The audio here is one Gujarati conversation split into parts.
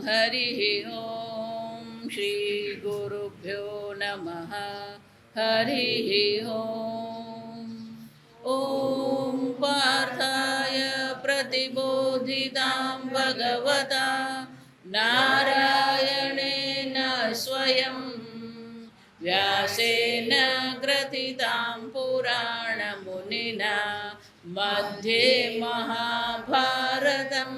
हरिः ॐ श्रीगुरुभ्यो नमः हरिः ॐ ॐ पार्थाय प्रतिबोधितां भगवता नारायणेन स्वयं व्यासेन ग्रथितां पुराणमुनिना मध्ये महाभारतम्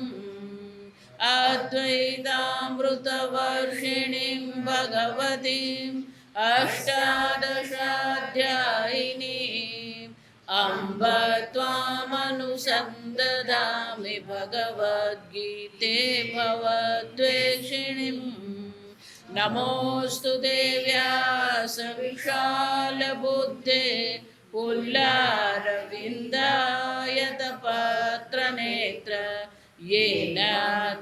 अद्वैतामृतवर्षिणीं भगवतीम् अष्टादशाध्यायिनीम् अम्ब त्वामनुसन्दधामि भगवद्गीते भवद्वेषिणीम् नमोऽस्तु देव्यासविशालबुद्धे पुल्लारविन्दायतपत्रनेत्र येन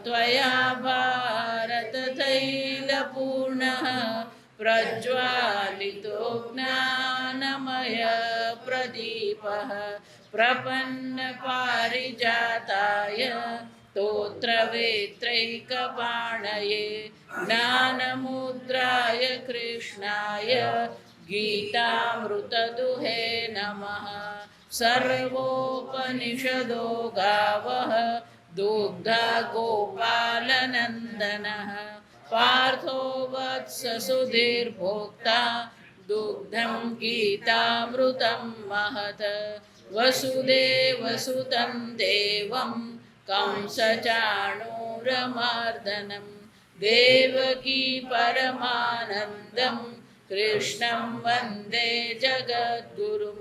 त्वया भारततैलपूर्णः प्रज्वालितो ज्ञानमयप्रदीपः प्रपन्नपारिजाताय स्तोत्रवेत्रैकपाणये ज्ञानमुद्राय कृष्णाय गीतामृतदुहे नमः। सर्वोपनिषदो गावः दुग्धा गोपालनन्दनः पार्थो वत्स सुधीर्भोक्ता दुग्धं गीतामृतं महत् वसुदेवसुतं देवं कंसचाणूरमर्दनं देवकी परमानन्दं कृष्णं वन्दे जगद्गुरुं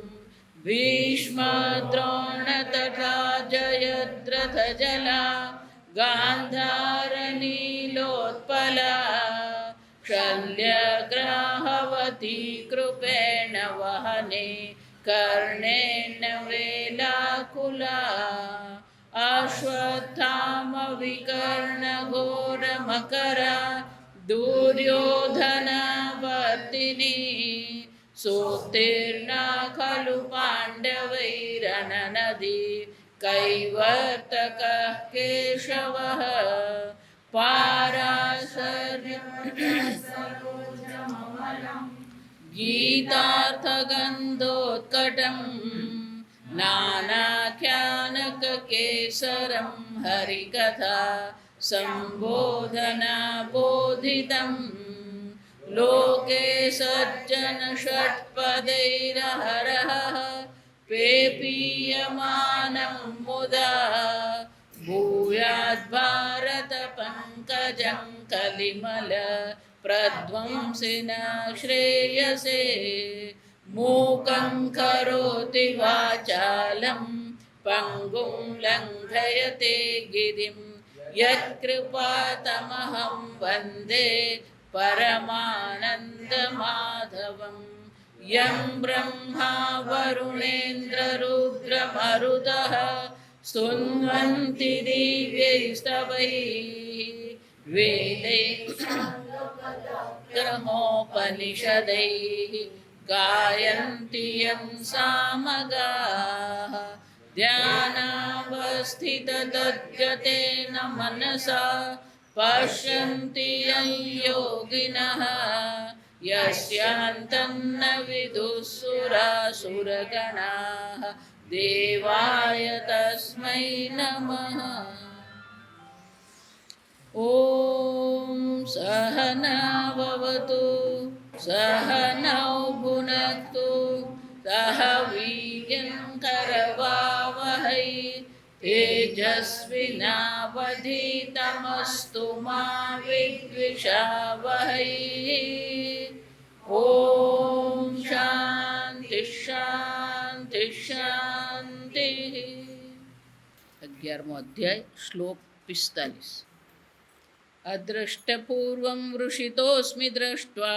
भीष्मद्रोण तथा जयद्रथजला गान्धारनीलोत्पला शल्यग्राहवती कृपेण वहने कर्णेन वेलाकुला अश्वत्थामविकर्णघोरमकरा दुर्योधनवर्तिनी सोत्तीर्णा खलु पाण्डवैरननदी कैवर्तकः केशवः पाराशर्यसरोजममलं गीतार्थगन्धोत्कटं नानाख्यानककेसरं हरिकथा सम्बोधनाबोधितं लोके सज्जनषट्पदैरहरः पेपीयमानं मुदा भूयाद्भारतपङ्कजं कलिमल प्रध्वंसिना श्रेयसे मूकं करोति वाचालं पङ्गुं लङ्घयते गिरिं यत्कृपातमहं वन्दे परमानन्दमाधवं यं ब्रह्मा वरुणेन्द्ररुद्रमरुतः स्तुन्वन्ति दिव्यैस्तवैः वेदैः गायन्ति यं सामगाः ध्यानावस्थिततद्गतेन मनसा पश्यन्ति यं योगिनः यस्यान्तन्न विदुःसुरासुरगणाः देवाय तस्मै नमः। ॐ सहना भवतु सहनौ भुनक्तु सह वीर्यङ्करवावहै तेजस्विनावधीतमस्तु मा विद्विषावहै। ॐ शान्ति शान्ति शान्तिः। 11मो अध्याय श्लोक 45। अदृष्टपूर्वं वृषितोऽस्मि दृष्ट्वा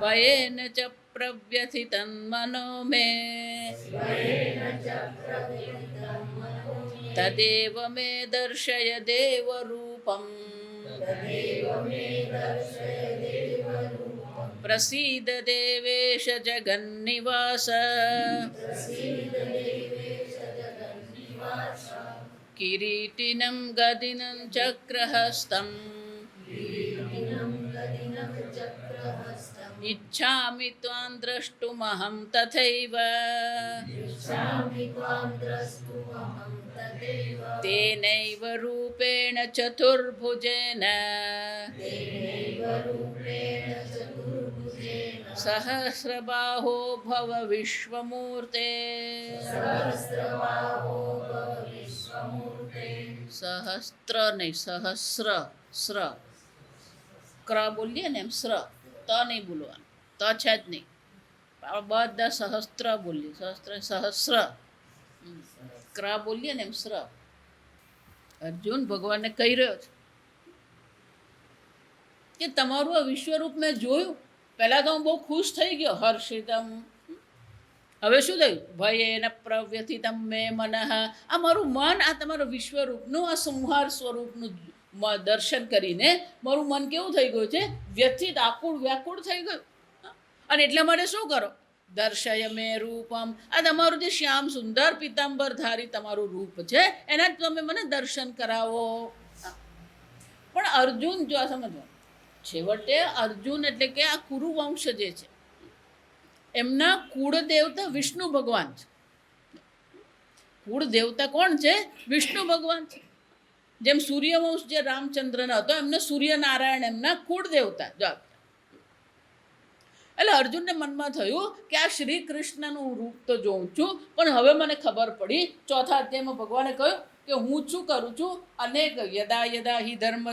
भयेन च प्रव्यथितं मनो मे तदेव मे दर्शय देवरूपम् प्रसीद देवेश जगन्निवास કિરીટિનમ ગદિનમ ચક્રહસ્તમ इच्छामि त्वां द्रष्टुमहं तथैव तेनैव रूपेण चतुर्भुजेन सहस्रबाहो भव विश्वमूर्ते सहस्त्र नहीं सहस्र स्र ક્ર બોલીએ ને એમ સ્ર ત નહીં બોલવાનું ત છે જ નહીં બધા સહસ્ત્ર બોલીએ સહસ્ર ક્ર બોલીએ ને એમ સ્ર અર્જુન ભગવાનને કહી રહ્યો છે કે તમારું આ વિશ્વરૂપ મેં જોયું. પહેલાં તો હું બહુ ખુશ થઈ ગયો, હર્ષિતમ. હવે શું થયું? ભયેન પ્રવ્યથિતમ મે મનઃ. આ મારું મન આ તમારું વિશ્વરૂપનું આ સંહાર સ્વરૂપનું દર્શન કરીને મારું મન કેવું થઈ ગયું છે? વ્યથિત, આકુળ, વ્યાકુળ થઈ ગયું. અને એટલા માટે શું કરો? દર્શય મે રૂપમ. આ તમારું જે શ્યામ સુંદર પિતાંબરધારી તમારું રૂપ છે એના જ તમે મને દર્શન કરાવો. પણ અર્જુન, જો આ સમજવા, છેવટે અર્જુન એટલે કે આ કુરુવંશ જે છે એમના કુળ દેવતા વિષ્ણુ ભગવાન છે. કુળ દેવતા કોણ છે? વિષ્ણુ ભગવાન છે. જેમ સૂર્યવંશ જે રામચંદ્રનો હતો એમને સૂર્યનારાયણ એમના કુળ દેવતા. એટલે અર્જુનને મનમાં થયું કે આ શ્રી કૃષ્ણનું રૂપ તો જોઉં છું, પણ હવે મને ખબર પડી. ચોથા અધ્યાયમાં ભગવાને કહ્યું કે હું શું કરું છું? અનેક યદા યદા હિ ધર્મ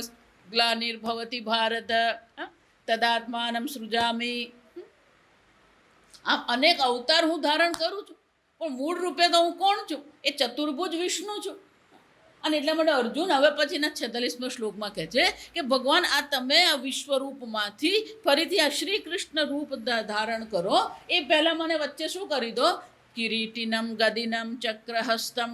ગ્લાનિર્ભવતી ભારત તદાત્માનમ સૃજામી. આમ અનેક અવતાર હું ધારણ કરું છું, પણ મૂળ રૂપે તો હું કોણ છું? એ ચતુર્ભુજ વિષ્ણુ છું. અને એટલા માટે અર્જુન હવે પછીના 46મા શ્લોકમાં કહે છે કે ભગવાન આ તમે આ વિશ્વરૂપમાંથી ફરીથી આ શ્રી કૃષ્ણ રૂપ ધારણ કરો. એ પહેલાં મને વચ્ચે શું કરી દો? કિરીટિનમ ગદિનમ ચક્રહસ્તમ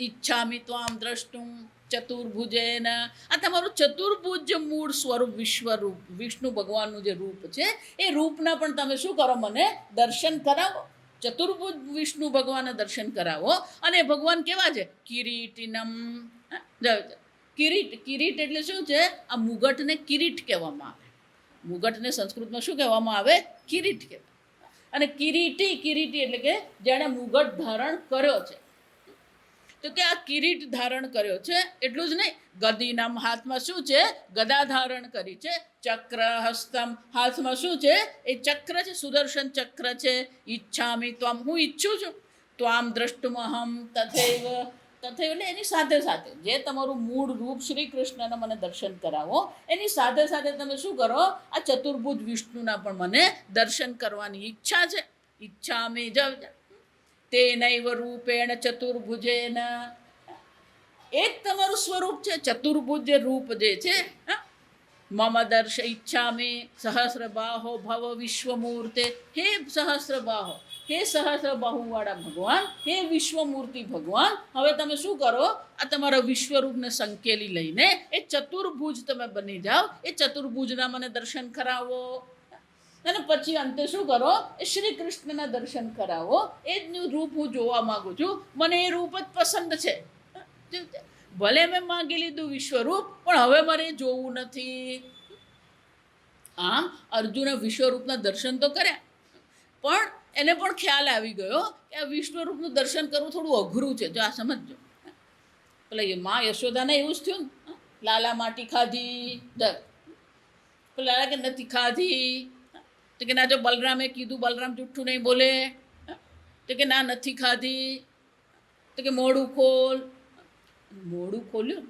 ઈચ્છામિ ત્વામ દ્રષ્ટુમ ચતુર્ભુજેન. આ તમારું ચતુર્ભુજ મૂળ સ્વરૂપ વિશ્વરૂપ વિષ્ણુ ભગવાનનું જે રૂપ છે એ રૂપના પણ તમે શું કરો? મને દર્શન કરાવો. ચતુર્ભુજ વિષ્ણુ ભગવાનના દર્શન કરાવો. અને ભગવાન કેવા છે? કિરીટિનમ. કિરીટ, કિરીટ એટલે શું છે? આ મુગટને કિરીટ કહેવામાં આવે. મુગટને સંસ્કૃતમાં શું કહેવામાં આવે? કિરીટ કહેવાય. અને કિરીટી, કિરીટી એટલે કે જેણે મુગટ ધારણ કર્યો છે. તો કે આ કિરીટ ધારણ કર્યો છે એટલું જ નહીં, ગદિનમ હાથમાં શું છે? ગદા ધારણ કરી છે. ચક્ર હસ્તમ હાથમાં શું છે? એ ચક્ર છે, સુદર્શન ચક્ર છે. ઈચ્છામિ ત્વામ, હું ઈચ્છું છું. ત્વામ દ્રષ્ટુમહમ તથૈવ. તથૈવ એટલે એની સાથે સાથે જે તમારું મૂળ રૂપ શ્રી કૃષ્ણના મને દર્શન કરાવો, એની સાથે સાથે તમે શું કરો? આ ચતુર્ભુજ વિષ્ણુના પણ મને દર્શન કરવાની ઈચ્છા છે. ઈચ્છામિ તેનૈવ રૂપેણ ચતુર્ભુજેન. એક તમારું સ્વરૂપ છે ચતુર્ભુજ રૂપ જે છે. મમ દર્શ ઈચ્છામિ સહસ્રબાહો ભવ વિશ્વમૂર્તે. હે સહસ્રબાહો, હે સહસ્રબાહુવાળા ભગવાન, હે વિશ્વમૂર્તિ ભગવાન, હવે તમે શું કરો? આ તમારા વિશ્વરૂપને સંકેલી લઈને એ ચતુર્ભુજ તમે બની જાઓ. એ ચતુર્ભુજના મને દર્શન કરાવો. અને પછી અંતે શું કરો? એ શ્રી કૃષ્ણના દર્શન કરાવો. એ જ રૂપ હું જોવા માગું છું. મને એ રૂપ જ પસંદ છે. ભલે મેં માગી લીધું વિશ્વરૂપ, પણ હવે મારે જોવું નથી. આમ અર્જુને વિશ્વરૂપના દર્શન તો કર્યા, પણ એને પણ ખ્યાલ આવી ગયો કે આ વિશ્વરૂપનું દર્શન કરવું થોડું અઘરું છે. જો આ સમજજો, પેલા મા યશોદાને એવું જ થયું ને, લાલા માટી ખાધી, લાલા કે નથી ખાધી. તો કે ના, જો બલરામે કીધું, બલરામ જુઠ્ઠું નહીં બોલે. તો કે ના, નથી ખાધી. તો કે મોઢું ખોલ. મોઢું ખોલ્યું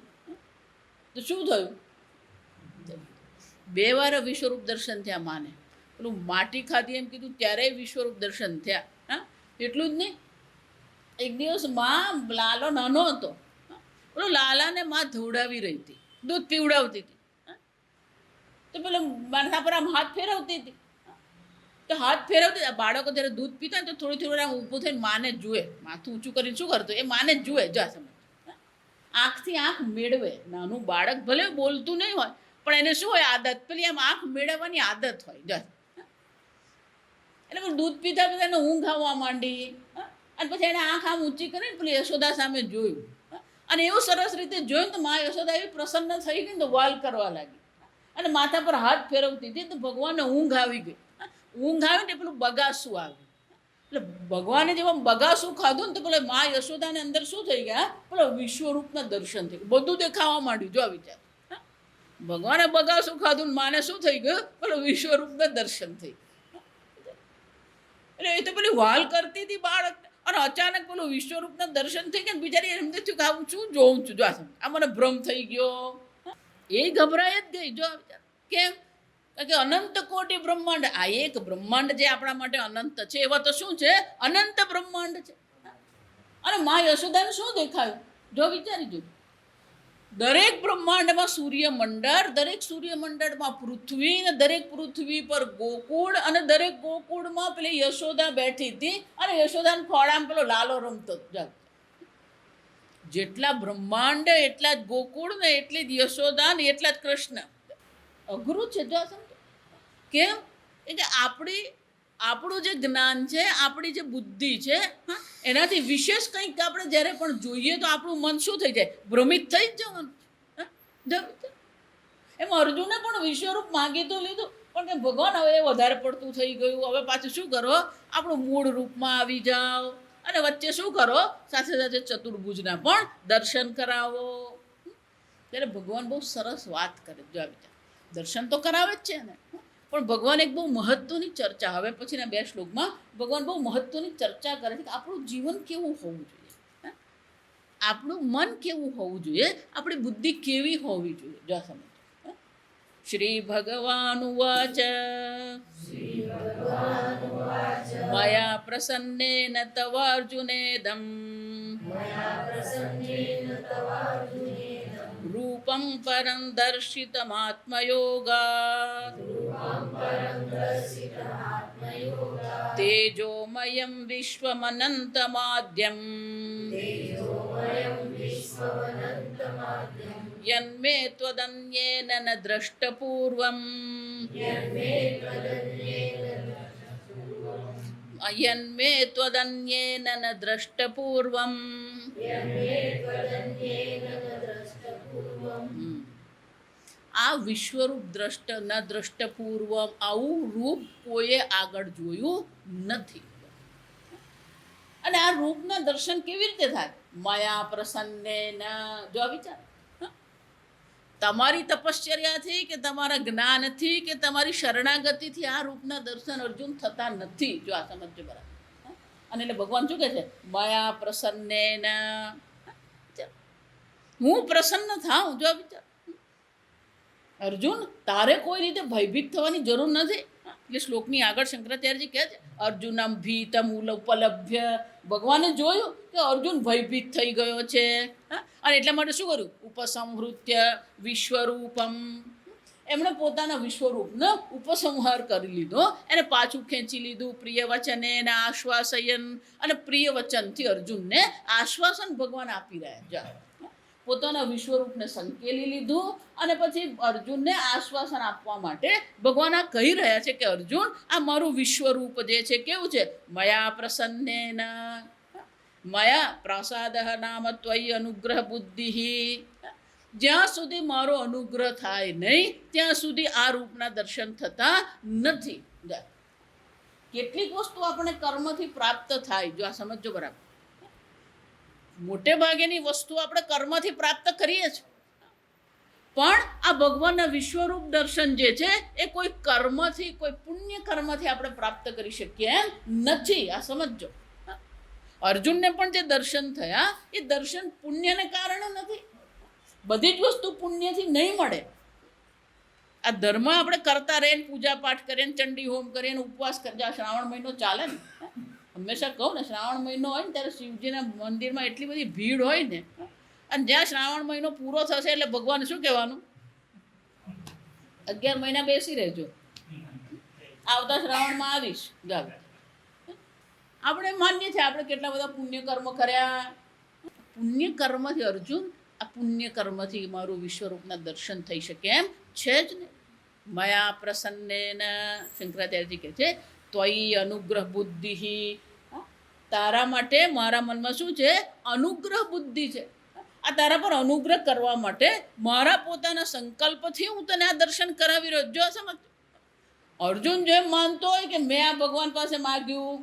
તો શું થયું? 2 વાર વિશ્વરૂપ દર્શન થયા માને. પેલું માટી ખાધી એમ કીધું ત્યારે વિશ્વરૂપ દર્શન થયા. એટલું જ નહીં, એક દિવસ માં લાલો નાનો હતો, પેલો લાલાને માં ધોવડાવી રહી હતી, દૂધ પીવડાવતી હતી. તો પેલો માથા પર આમ હાથ ફેરવતી હતી. તો હાથ ફેરવતી, બાળકો જ્યારે દૂધ પીતા ને તો થોડી થોડી આમ ઊભું થઈને માને જુએ. માથું ઊંચું કરીને શું કરતું? એ માને જ જુએ. જા સમજ, આંખથી આંખ મેળવે. નાનું બાળક ભલે બોલતું નહીં હોય, પણ એને શું હોય? આદત. પેલી આમ આંખ મેળવવાની આદત હોય. જા એટલે દૂધ પીતા પીતા એને ઊંઘ આવવા માંડી. અને પછી એને આંખ આમ ઊંચી કરીને પેલી યશોદા સામે જોયું. અને એવું સરસ રીતે જોયું તો મા યશોદા એવી પ્રસન્ન થઈ ગઈ ને તો વાલ કરવા લાગી અને માથા પર હાથ ફેરવતી હતી તો ભગવાનને ઊંઘ આવી ગઈ. ઊંઘ આવી ને પેલું બગાસું આવ્યું. એટલે ભગવાને જેવા બગાસું ખાધું ને તો પેલા મા યશોદાને અંદર શું થઈ ગયા, પેલા વિશ્વરૂપના દર્શન થઈ ગયા, બધું દેખાવા માંડ્યું. જો વિચાર, ભગવાને બગાસું ખાધું ને માને શું થઈ ગયું, પેલું વિશ્વરૂપના દર્શન થઈ ગયા. એટલે એ તો પેલી વાલ કરતી હતી બાળક, અને અચાનક પેલું વિશ્વરૂપના દર્શન થઈ ગયા. બિચારી એમ થયું કે હું શું જોઉં છું, જો આ મને ભ્રમ થઈ ગયો. એ ગભરાય જ ગઈ. જો કેમ કે અનંત કોટી બ્રહ્માંડ, આ એક બ્રહ્માંડ જે આપણા માટે અનંત છે, એવા તો શું છે, અનંત બ્રહ્માંડ છે. અને મા યશોદાને શું દેખાયું, જો વિચારી જો, દરેક બ્રહ્માંડમાં સૂર્યમંડળ, દરેક સૂર્યમંડળમાં પૃથ્વી, ને દરેક પૃથ્વી પર ગોકુળ, અને દરેક ગોકુળમાં પેલી યશોદા બેઠી હતી અને યશોદાના ખોળામાં પેલો લાલો રમતો. જેટલા બ્રહ્માંડ એટલા જ ગોકુળ, ને એટલી જ યશોદા, ને એટલા જ કૃષ્ણ. અઘરું છે. જો સમજો કેમ કે આપણું જે જ્ઞાન છે, આપણી જે બુદ્ધિ છે, એનાથી વિશેષ કંઈક આપણે જ્યારે પણ જોઈએ તો આપણું મન શું થઈ જાય, ભ્રમિત થઈ જ જવાનું. એમ અર્જુને પણ વિશ્વરૂપ માગી તો લીધું, પણ કે ભગવાન હવે વધારે પડતું થઈ ગયું, હવે પાછું શું કરો, આપણું મૂળ રૂપમાં આવી જાઓ, અને વચ્ચે શું કરો, સાથે સાથે ચતુર્ભુજના પણ દર્શન કરાવો. ત્યારે ભગવાન બહુ સરસ વાત કરે. જો વિચાર, દર્શન તો કરાવે જ છે ને, પણ ભગવાન એક બહુ મહત્વની ચર્ચા, હવે પછીના 2 શ્લોકમાં ભગવાન બહુ મહત્વની ચર્ચા કરે છે કે આપણું જીવન કેવું હોવું જોઈએ, આપણું મન કેવું હોવું જોઈએ, આપણી બુદ્ધિ કેવી હોવી જોઈએ. જો સમજો. શ્રી ભગવાન ઉવાચ મયા પ્રસન્નેન તવ અર્જુનેદમ રૂપં પરં દર્શિતમાત્મયોગાત તેજોમયં વિશ્વમનંતમાદ્યમ યન્મે ત્વદન્યેન ન દ્રષ્ટપૂર્વમ યન્મે ત્વદન્યેન ન દ્રષ્ટપૂર્વમ. આ વિશ્વરૂપ દ્રષ્ટ ન દ્રષ્ટપૂર્વમ, આવું રૂપ કોઈએ આગળ જોયું નથી. અને આ રૂપના દર્શન કેવી રીતે થાય, મયા પ્રસન્નેન. જો વિચાર, તમારી તપશ્ચર્યાથી કે તમારા જ્ઞાનથી કે તમારી શરણાગતિથી આ રૂપના દર્શન અર્જુન થતા નથી. જો આ સમજો બરાબર. અને એટલે ભગવાન શું કહે છે, મયા પ્રસન્નેન, હું પ્રસન્ન થાઉં. જો વિચાર, અર્જુન તારે કોઈ રીતે ભયભીત થવાની જરૂર નથી. એટલે શ્લોકની આગળ શંકરાચાર્યજી કહે છે, અર્જુનમ ભીતમ ઉપલભ્ય. ભગવાને જોયું કે અર્જુન ભયભીત થઈ ગયો છે, અને એટલા માટે શું કર્યું, ઉપસંહૃત્ય વિશ્વરૂપમ. એમણે પોતાના વિશ્વરૂપનો ઉપસંહાર કરી લીધો, એને પાછું ખેંચી લીધું. પ્રિય વચને એને આશ્વાસયન, અને પ્રિય વચનથી અર્જુનને આશ્વાસન ભગવાન આપી રહ્યા. જા પોતાના વિશ્વરૂપને સંકેલી લીધું, અને પછી અર્જુનને આશ્વાસન આપવા માટે ભગવાન આ કહી રહ્યા છે કે અર્જુન, આ મારું વિશ્વરૂપ જે છે કેવું છે, મયા પ્રસન્નેન. મયા પ્રસાદ નામ ત્વયી અનુગ્રહ બુદ્ધિ. જ્યાં સુધી મારો અનુગ્રહ થાય નહીં ત્યાં સુધી આ રૂપના દર્શન થતા નથી. કેટલીક વસ્તુ આપણે કર્મથી પ્રાપ્ત થાય. જો આ સમજો બરાબર, મોટે ભાગેની વસ્તુ આપણે કર્મથી પ્રાપ્ત કરીએ છીએ, પણ આ ભગવાનના વિશ્વરૂપ દર્શન જે છે એ કોઈ કર્મથી, કોઈ પુણ્ય કર્મથી આપણે પ્રાપ્ત કરી શકીએ એમ નથી. આ સમજો. અર્જુનને પણ જે દર્શન થયા એ દર્શન પુણ્યને કારણે નથી. બધી જ વસ્તુ પુણ્યથી નહીં મળે. આ ધર્મ આપણે કરતા રહીએ, પૂજા પાઠ કરીએ, ચંડી હોમ કરીએ, ઉપવાસ કરીએ. આ શ્રાવણ મહિનો ચાલે ને, હંમેશા કહું ને, શ્રાવણ મહિનો હોય ને ત્યારે શિવજીના મંદિરમાં એટલી બધી ભીડ હોય ને, અને જ્યાં શ્રાવણ મહિનો પૂરો થશે એટલે ભગવાન શું કહેવાનું, 11 મહિના બેસી રહેજો, આવતા શ્રાવણમાં આવીશ. જાવ, આપણે માન્ય છે, આપણે કેટલા બધા પુણ્ય કર્મ કર્યા. પુણ્ય કર્મથી અર્જુન, આ પુણ્ય કર્મથી મારું વિશ્વરૂપના દર્શન થઈ શકે એમ છે જ ને. મયા પ્રસન્નેન, શંકરાચાર્યજી કહે છે, ત્વયી અનુગ્રહ બુદ્ધિ. તારા માટે મારા મનમાં શું છે, અનુગ્રહ બુદ્ધિ છે. આ તારા પર અનુગ્રહ કરવા માટે મારા પોતાના સંકલ્પથી હું તને આ દર્શન કરાવી રહ્યો. જો સમજ, અર્જુન જેમ માનતો હોય કે મેં આ ભગવાન પાસે માગ્યું,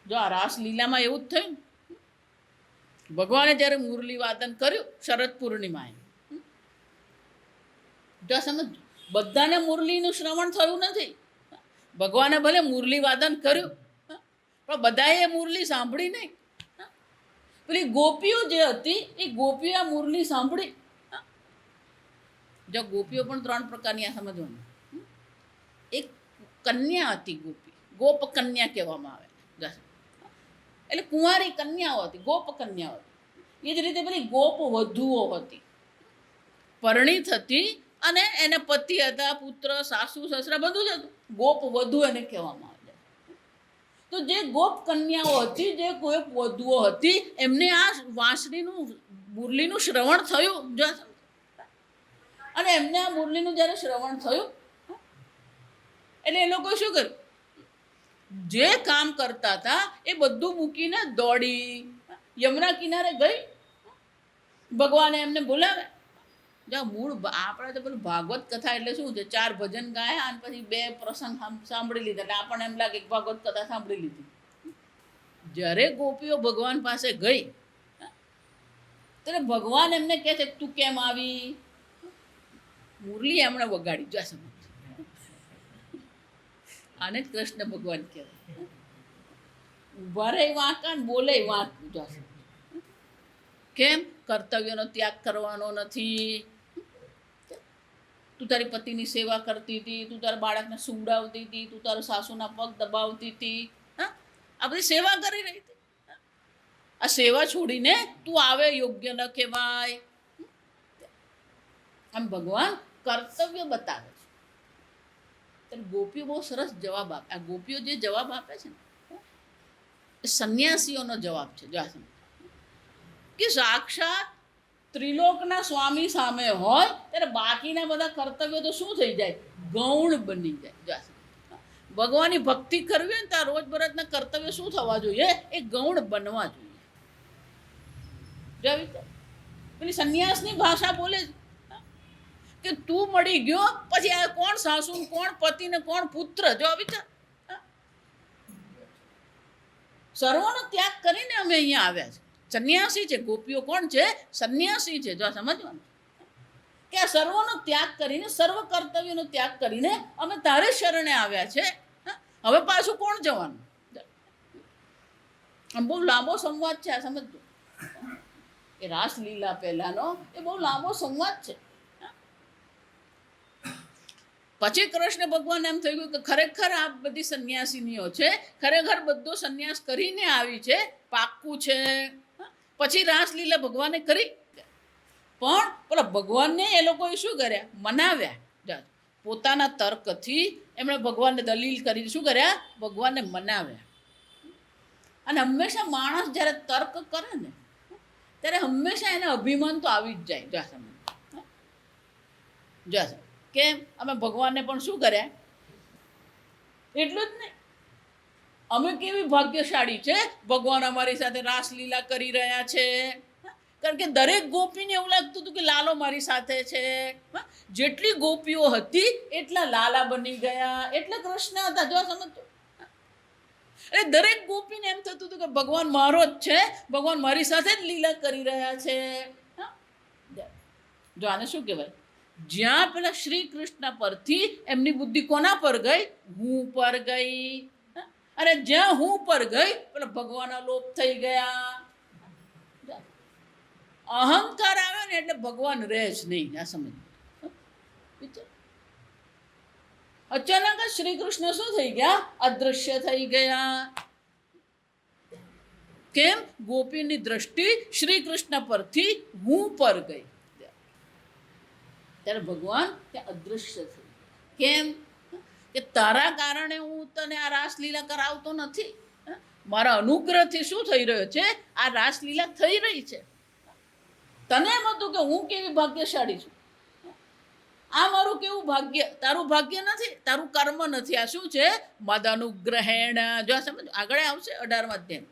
જો આ રાસલીલામાં એવું જ થયું. ભગવાને જ્યારે મુરલી વાદન કર્યું શરદ પૂર્ણિમાએ, જો સમજ, બધાને મુરલીનું શ્રવણ થયું નથી. ભગવાને ભલે મુરલી વાદન કર્યું પણ બધાએ મુરલી સાંભળી નહીં. પેલી ગોપીઓ જે હતી એ ગોપીઓ આ મુરલી સાંભળી. જો ગોપીઓ પણ 3 પ્રકારની આ સમજવાનું. એક કન્યા હતી ગોપી, ગોપ કન્યા કહેવામાં આવે, એટલે કુંવારી કન્યાઓ હતી, ગોપ કન્યાઓ હતી. એ જ રીતે પેલી ગોપ વધુઓ હતી, પરણિત હતી અને એને પતિ હતા, પુત્ર, સાસુ, સસરા બધું જ હતું. ગોપ વધુ એને કહેવામાં આવે. તો જે ગોપ કન્યાઓ હતી, જે ગોપ વધુઓ હતી, એમને આ વાંસળીનું મુરલીનું શ્રવણ થયું. અને એમને આ મુરલીનું જ્યારે શ્રવણ થયું એટલે એ લોકો શું કર્યું, જે કામ કરતા હતા એ બધું મૂકીને દોડી યમુના કિનારે ગઈ. ભગવાને એમને બોલાવે. જો મૂળ આપણે તો પેલું ભાગવત કથા એટલે શું છે, 4 ભજન ગાયા અને પછી 2 પ્રસંગ સાંભળી લીધા એટલે આપણને એમ લાગે કે ભાગવત કથા સાંભળી લીધી. જ્યારે ગોપીઓ ભગવાન પાસે ગઈ ત્યારે ભગવાન એમને કહે છે તું કેમ આવી? મુરલી એમણે વગાડી. જો સમજ, આને જ કૃષ્ણ ભગવાન કહેવાય. ઉભા રહે વાંકા ને બોલે વાંક. જો કેમ? કર્તવ્યનો ત્યાગ કરવાનો નથી. તું તારી પતિની સેવા કરતી હતી, તું તારા બાળકને સુવડાવતી હતી, તું તારા સાસુના પગ દબાવતી હતી, આ બધી સેવા કરી રહી હતી. આ સેવા છોડીને તું આવે યોગ્ય ન કહેવાય. આમ ભગવાન કર્તવ્ય બતાવે છે. ત્યારે ગોપીઓ બહુ સરસ જવાબ આપે. આ ગોપીઓ જે જવાબ આપે છે ને એ સંન્યાસીઓનો જવાબ છે. જો કે સાક્ષાત ત્રિલોકના સ્વામી સામે હોય ત્યારે બાકીના બધા કર્તવ્યો તો શું થઈ જાય? ગૌણ બની જાય. ભગવાનની ભક્તિ કરવી હોય ને ત્યાં રોજબરોજના કર્તવ્ય શું થવા જોઈએ? એ ગૌણ બનવા જોઈએ. પેલી સંન્યાસની ભાષા બોલે છે કે તું મળી ગયો પછી આ કોણ સાસુ, કોણ પતિ ને કોણ પુત્ર? જો વિચાર, સર્વનો ત્યાગ કરીને અમે અહીંયા આવ્યા છે. સંન્યાસી છે ગોપીઓ. કોણ છે? સંન્યાસી છે. જો સમજવાનું કે આ સર્વનો ત્યાગ કરીને, સર્વ કર્તવ્યનો ત્યાગ કરીને અમે તારે શરણે આવ્યા છે. હવે પાછું કોણ જવાનું? આમ બહુ લાંબો સંવાદ છે. આ સમજજો કે રાસલીલા પહેલાનો એ બહુ લાંબો સંવાદ છે. પછી કૃષ્ણ ભગવાન એમ થઈ ગયું કે ખરેખર આ બધી સંન્યાસીનીઓ છે, ખરેખર બધો સંન્યાસ કરીને આવી છે, પાક્કું છે. પછી રાસલીલા ભગવાને કરી, પણ પેલા ભગવાનને એ લોકોએ શું કર્યા? મનાવ્યા. પોતાના તર્કથી એમણે ભગવાનને દલીલ કરી શું કર્યા? ભગવાનને મનાવ્યા. અને હંમેશા માણસ જ્યારે તર્ક કરે ને ત્યારે હંમેશા એને અભિમાન તો આવી જ જાય. જો કેમ? અમે ભગવાનને પણ શું કર્યા? એટલું જ નહીં, અમે કેવી ભાગ્યશાળી છે, ભગવાન અમારી સાથે રાસલીલા કરી રહ્યા છે. કારણ કે દરેક ગોપીને એવું લાગતું હતું કે લાલો મારી સાથે છે. જેટલી ગોપીઓ હતી એટલા લાલા બની ગયા, એટલે કૃષ્ણ હતા. જો સમજતો, એટલે દરેક ગોપીને એમ થતું હતું કે ભગવાન મારો જ છે, ભગવાન મારી સાથે જ લીલા કરી રહ્યા છે. જો આને શું કહેવાય? જ્યાં પેલા શ્રી કૃષ્ણ પરથી એમની બુદ્ધિ કોના પર ગઈ? હું પર ગઈ. અને જ્યાં હું પર ગઈ પેલા ભગવાનના લોપ થઈ ગયા. અહંકાર આવે ને એટલે ભગવાન રહે જ નહીં. આ સમજ. અચાનક જ શ્રી કૃષ્ણ શું થઈ ગયા? અદૃશ્ય થઈ ગયા. કેમ? ગોપીની દ્રષ્ટિ શ્રી કૃષ્ણ પરથી હું પર ગઈ. ત્યારે ભગવાન ત્યાં અદૃશ્ય થઈ. કેમ? કે તારા કારણે હું તને આ રાસલીલા કરાવતો નથી. મારા અનુગ્રહથી શું થઈ રહ્યો છે? આ રાસલીલા થઈ રહી છે. તને એમ હતું કે હું કેવી ભાગ્યશાળી છું, આ મારું કેવું ભાગ્ય. તારું ભાગ્ય નથી, તારું કર્મ નથી. આ શું છે? મદ અનુગ્રહેણ. જો સમજ, આગળ આવશે 18મા અધ્યાય.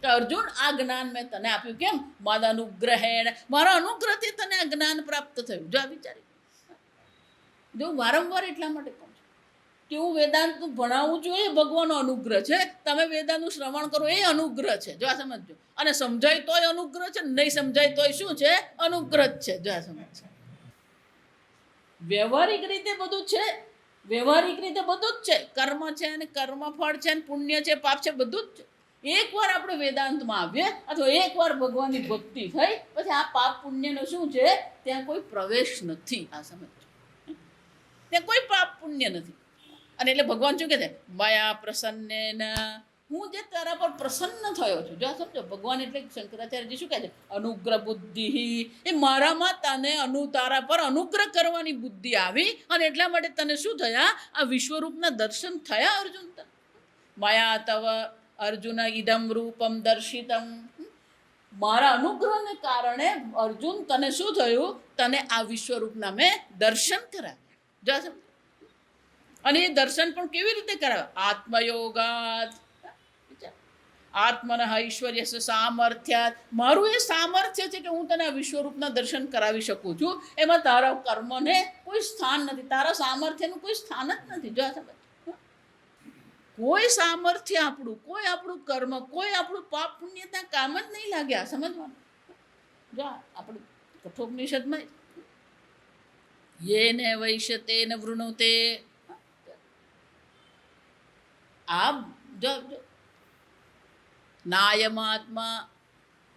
કે અર્જુન આ જ્ઞાન મેં તને આપ્યું કેમ? મદ અનુગ્રહેણ, મારા અનુગ્રહથી તને આ જ્ઞાન પ્રાપ્ત થયું. જો આ વિચારી, જો વારંવાર એટલા માટે કહું છું કે હું વેદાંતનું ભણાવું છું એ ભગવાનનો અનુગ્રહ છે. તમે વેદાંતનું શ્રવણ કરો એ અનુગ્રહ છે. જો આ સમજજો. અને સમજાય તોય અનુગ્રહ છે, નહીં સમજાય તોય શું છે? અનુગ્રહ જ છે. જો આ સમજ. વ્યવહારિક રીતે બધું છે, વ્યવહારિક રીતે બધું જ છે. કર્મ છે અને કર્મફળ છે અને પુણ્ય છે, પાપ છે, બધું જ છે. એકવાર આપણે વેદાંતમાં આવીએ અથવા એકવાર ભગવાનની ભક્તિ થઈ પછી આ પાપ પુણ્યનો શું છે? ત્યાં કોઈ પ્રવેશ નથી. આ સમજો. ત્યાં કોઈ પાપ પુણ્ય નથી. અને એટલે ભગવાન શું કહે છે? માયા પ્રસન્નેન, હું જે તારા પર પ્રસન્ન થયો છું. જો સમજો, ભગવાન એટલે શંકરાચાર્યજી શું કહે છે? અનુગ્રહ બુદ્ધિ, એ મારામાં તને તારા પર અનુગ્રહ કરવાની બુદ્ધિ આવી અને એટલા માટે તને શું થયા? આ વિશ્વરૂપના દર્શન થયા અર્જુન. માયા તવ અર્જુન ઇદમ રૂપમ દર્શિતમ, મારા અનુગ્રહને કારણે અર્જુન તને શું થયું? તને આ વિશ્વરૂપના મેં દર્શન કરાવ્યા. જો સમજો. અને એ દર્શન પણ કેવી રીતે કરાવે? આત્મયોગાત, આત્મન ઐશ્વર્ય સામર્થ્યાત, મારું એ સામર્થ્ય છે કે હું તને આ વિશ્વરૂપના દર્શન કરાવી શકું છું. એમાં તારા કર્મને કોઈ સ્થાન નથી, તારા સામર્થ્યનું કોઈ સ્થાન જ નથી. જો સમજ, કોઈ સામર્થ્ય આપણું, કોઈ આપણું કર્મ, કોઈ આપણું પાપ પુણ્ય ત્યાં કામ જ નહીં લાગ્યા. સમજવાનું. જો આપણું કઠોપનિષદમાં યેને વૈશ્યતે ન વૃણુતે, આ જો નાયમાત્મા